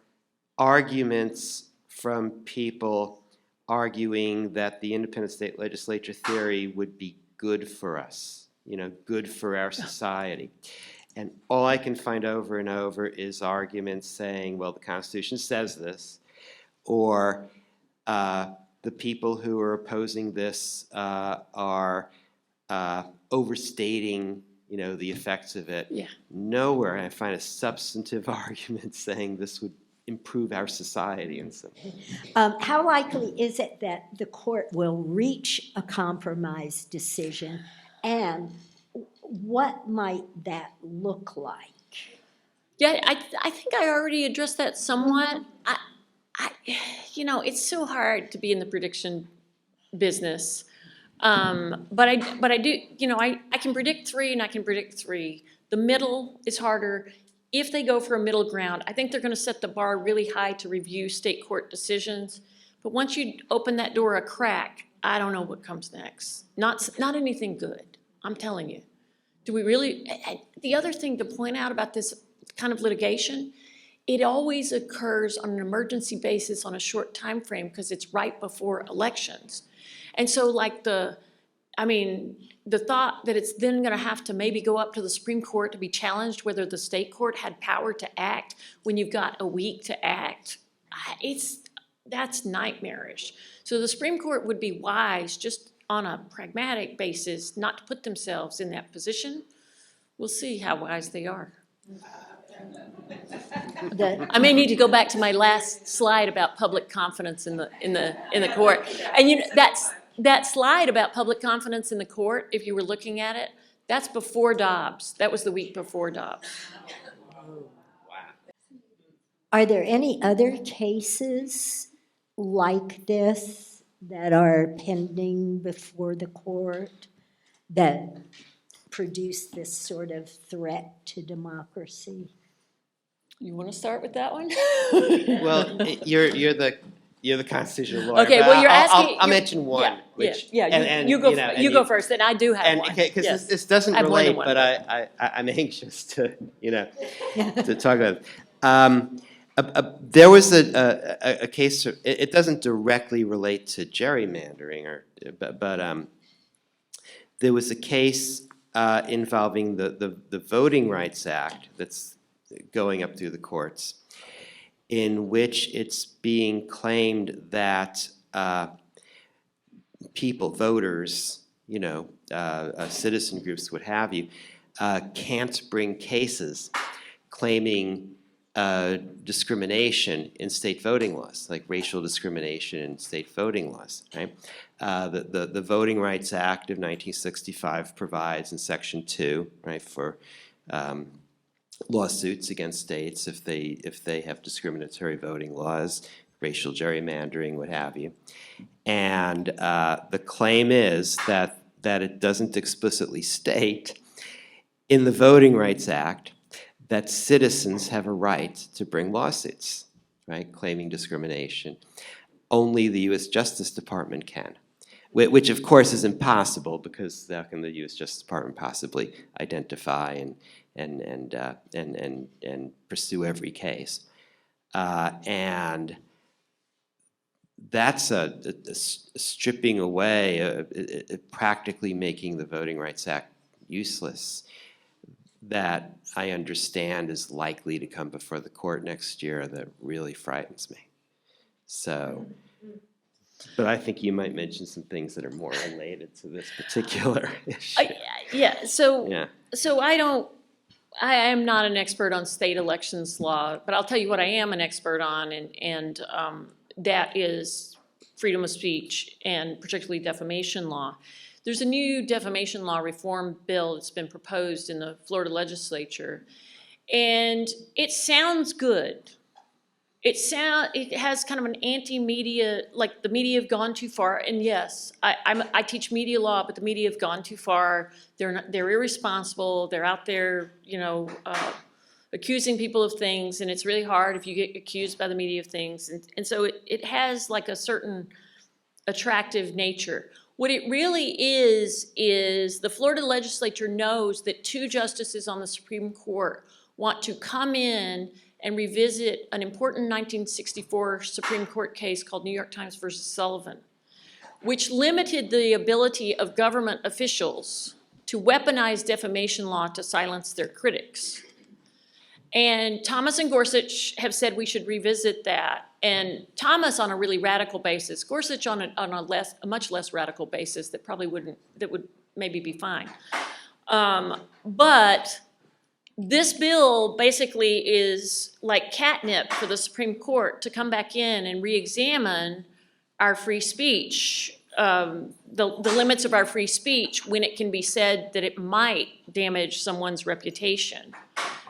arguments from people arguing that the independent state legislature theory would be good for us, you know, good for our society. And all I can find over and over is arguments saying, well, the Constitution says this, or the people who are opposing this are overstating, you know, the effects of it. Yeah. Nowhere I find a substantive argument saying this would improve our society in some way. How likely is it that the court will reach a compromise decision, and what might that look like? Yeah, I think I already addressed that somewhat. You know, it's so hard to be in the prediction business. But I do, you know, I can predict 3 and I can predict 3. The middle is harder. If they go for a middle ground, I think they're going to set the bar really high to review state court decisions. But once you open that door a crack, I don't know what comes next. Not anything good, I'm telling you. Do we really? The other thing to point out about this kind of litigation, it always occurs on an emergency basis on a short time frame because it's right before elections. And so like the thought that it's then going to have to maybe go up to the Supreme Court to be challenged whether the state court had power to act when you've got a week to act, that's nightmarish. So the Supreme Court would be wise, just on a pragmatic basis, not to put themselves in that position. We'll see how wise they are. I may need to go back to my last slide about public confidence in the court. And you know, that slide about public confidence in the court, if you were looking at it, that's before Dobbs. That was the week before Dobbs. Are there any other cases like this that are pending before the court that produce this sort of threat to democracy? You want to start with that one? Well, you're the constitutional lawyer. Okay, well, you're asking. I'll mention one. You go first, and I do have one. Because this doesn't relate, but I'm anxious to to talk about it. There was a case, it doesn't directly relate to gerrymandering, but there was a case involving the Voting Rights Act that's going up through the courts, in which it's being claimed that people, voters, citizen groups, what have you, can't bring cases claiming discrimination in state voting laws, like racial discrimination in state voting laws, right? The Voting Rights Act of 1965 provides in Section 2, right, for lawsuits against states if they have discriminatory voting laws, racial gerrymandering, what have you. And the claim is that it doesn't explicitly state in the Voting Rights Act that citizens have a right to bring lawsuits, right, claiming discrimination. Only the U.S. Justice Department can, which of course is impossible, because how can the U.S. Justice Department possibly identify and pursue every case? And that's a stripping away, practically making the Voting Rights Act useless, that I understand is likely to come before the court next year. That really frightens me. So, but I think you might mention some things that are more related to this particular issue. So I am not an expert on state elections law, but I'll tell you what I am an expert on, and that is freedom of speech, and particularly defamation law. There's a new defamation law reform bill that's been proposed in the Florida legislature, and it sounds good. It has kind of an anti-media, like the media have gone too far. And yes, I teach media law, but the media have gone too far. They're irresponsible. They're out there, accusing people of things, and it's really hard if you get accused by the media of things. And so it has like a certain attractive nature. What it really is the Florida legislature knows that 2 justices on the Supreme Court want to come in and revisit an important 1964 Supreme Court case called New York Times versus Sullivan, which limited the ability of government officials to weaponize defamation law to silence their critics. And Thomas and Gorsuch have said we should revisit that. And Thomas on a really radical basis, Gorsuch on a much less radical basis that would maybe be fine. But this bill basically is like catnip for the Supreme Court to come back in and re-examine our free speech, the limits of our free speech, when it can be said that it might damage someone's reputation,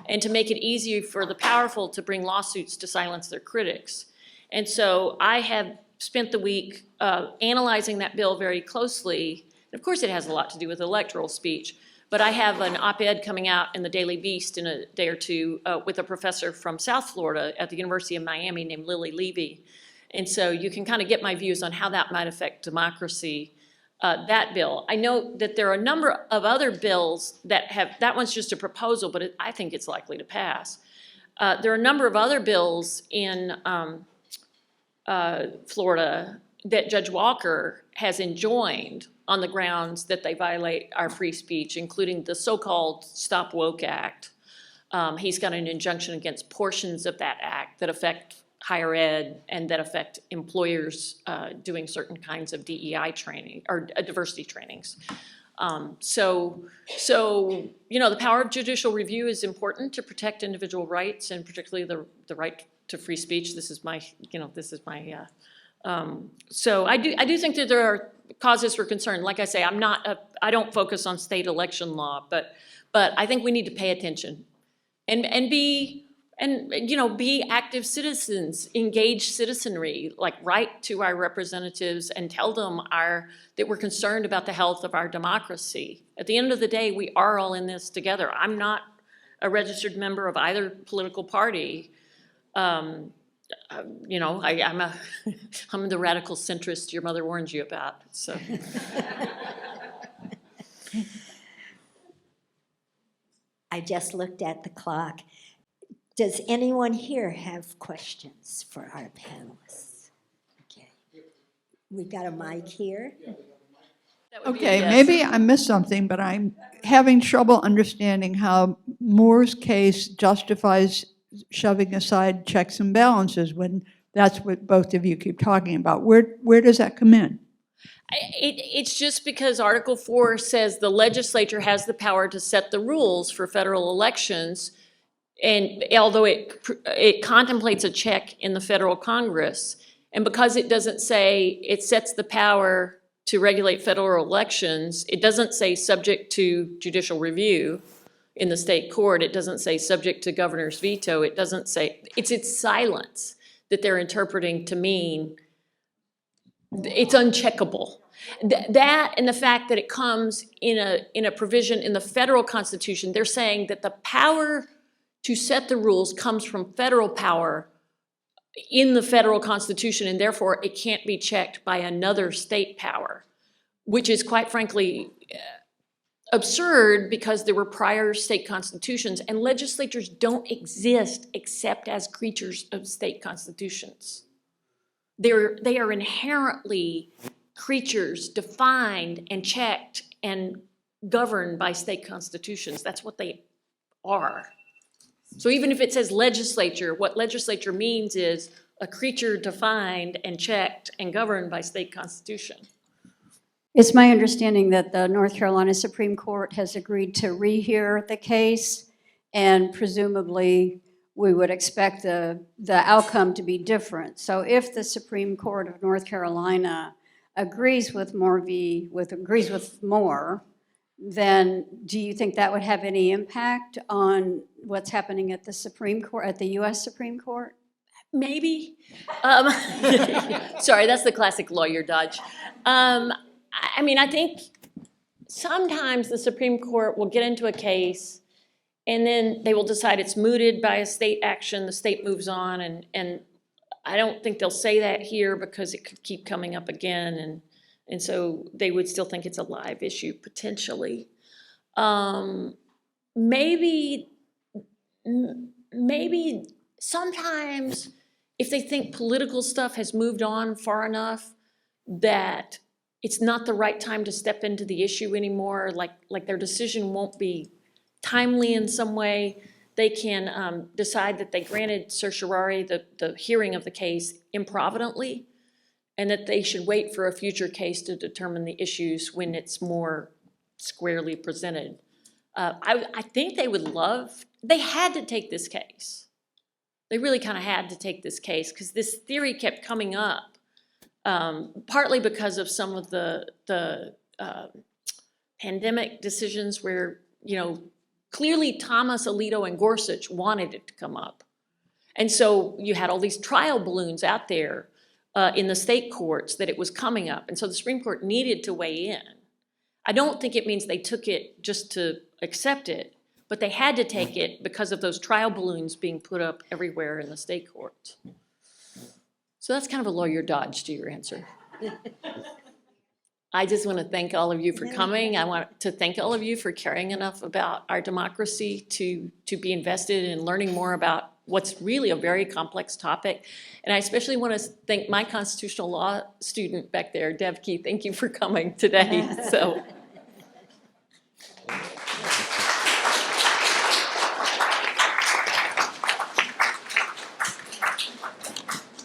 and to make it easier for the powerful to bring lawsuits to silence their critics. And so I have spent the week analyzing that bill very closely. And of course it has a lot to do with electoral speech, but I have an op-ed coming out in the Daily Beast in a day or two with a professor from South Florida at the University of Miami named Lily Levy. And so you can kind of get my views on how that might affect democracy, that bill. I know that there are a number of other bills that one's just a proposal, but I think it's likely to pass. There are a number of other bills in Florida that Judge Walker has enjoined on the grounds that they violate our free speech, including the so-called Stop Woke Act. He's got an injunction against portions of that act that affect higher ed and that affect employers doing certain kinds of DEI training or diversity trainings. So the power of judicial review is important to protect individual rights, and particularly the right to free speech. So I do think that there are causes for concern. Like I say, I don't focus on state election law, but I think we need to pay attention and be active citizens, engage citizenry, like write to our representatives and tell them that we're concerned about the health of our democracy. At the end of the day, we are all in this together. I'm not a registered member of either political party. I'm the radical centrist your mother warned you about. So. I just looked at the clock. Does anyone here have questions for our panelists? Okay. We've got a mic here. That would be a Okay, yes. maybe I missed something, but I'm having trouble understanding how Moore's case justifies shoving aside checks and balances when that's what both of you keep talking about. Where does that come in? It's just because Article 4 says the legislature has the power to set the rules for federal elections, and although it contemplates a check in the federal Congress, and because it doesn't say it sets the power to regulate federal elections, it doesn't say subject to judicial review in the state court, it doesn't say subject to governor's veto, it doesn't say, it's its silence that they're interpreting to mean it's uncheckable. That and the fact that it comes in a provision in the federal Constitution, they're saying that the power to set the rules comes from federal power in the federal Constitution, and therefore it can't be checked by another state power, which is quite frankly absurd because there were prior state constitutions, and legislatures don't exist except as creatures of state constitutions. They are inherently creatures defined and checked and governed by state constitutions. That's what they are. So even if it says legislature, what legislature means is a creature defined and checked and governed by state constitution. It's my understanding that the North Carolina Supreme Court has agreed to rehear the case, and presumably we would expect the outcome to be different. So if the Supreme Court of North Carolina agrees with Moore, then do you think that would have any impact on what's happening at the Supreme Court, at the U.S. Supreme Court? Maybe. Sorry, that's the classic lawyer dodge. I mean, I think sometimes the Supreme Court will get into a case and then they will decide it's mooted by a state action, the state moves on, and I don't think they'll say that here because it could keep coming up again, and so they would still think it's a live issue potentially. Maybe sometimes if they think political stuff has moved on far enough that it's not the right time to step into the issue anymore, like their decision won't be timely in some way, they can decide that they granted certiorari the hearing of the case improvidently, and that they should wait for a future case to determine the issues when it's more squarely presented. I think they had to take this case. They really kind of had to take this case because this theory kept coming up, partly because of some of the pandemic decisions where, clearly Thomas, Alito, and Gorsuch wanted it to come up. And so you had all these trial balloons out there in the state courts that it was coming up. And so the Supreme Court needed to weigh in. I don't think it means they took it just to accept it, but they had to take it because of those trial balloons being put up everywhere in the state courts. So that's kind of a lawyer dodge to your answer. I just want to thank all of you for coming. I want to thank all of you for caring enough about our democracy to be invested in learning more about what's really a very complex topic. And I especially want to thank my constitutional law student back there, Devki. Thank you for coming today. So.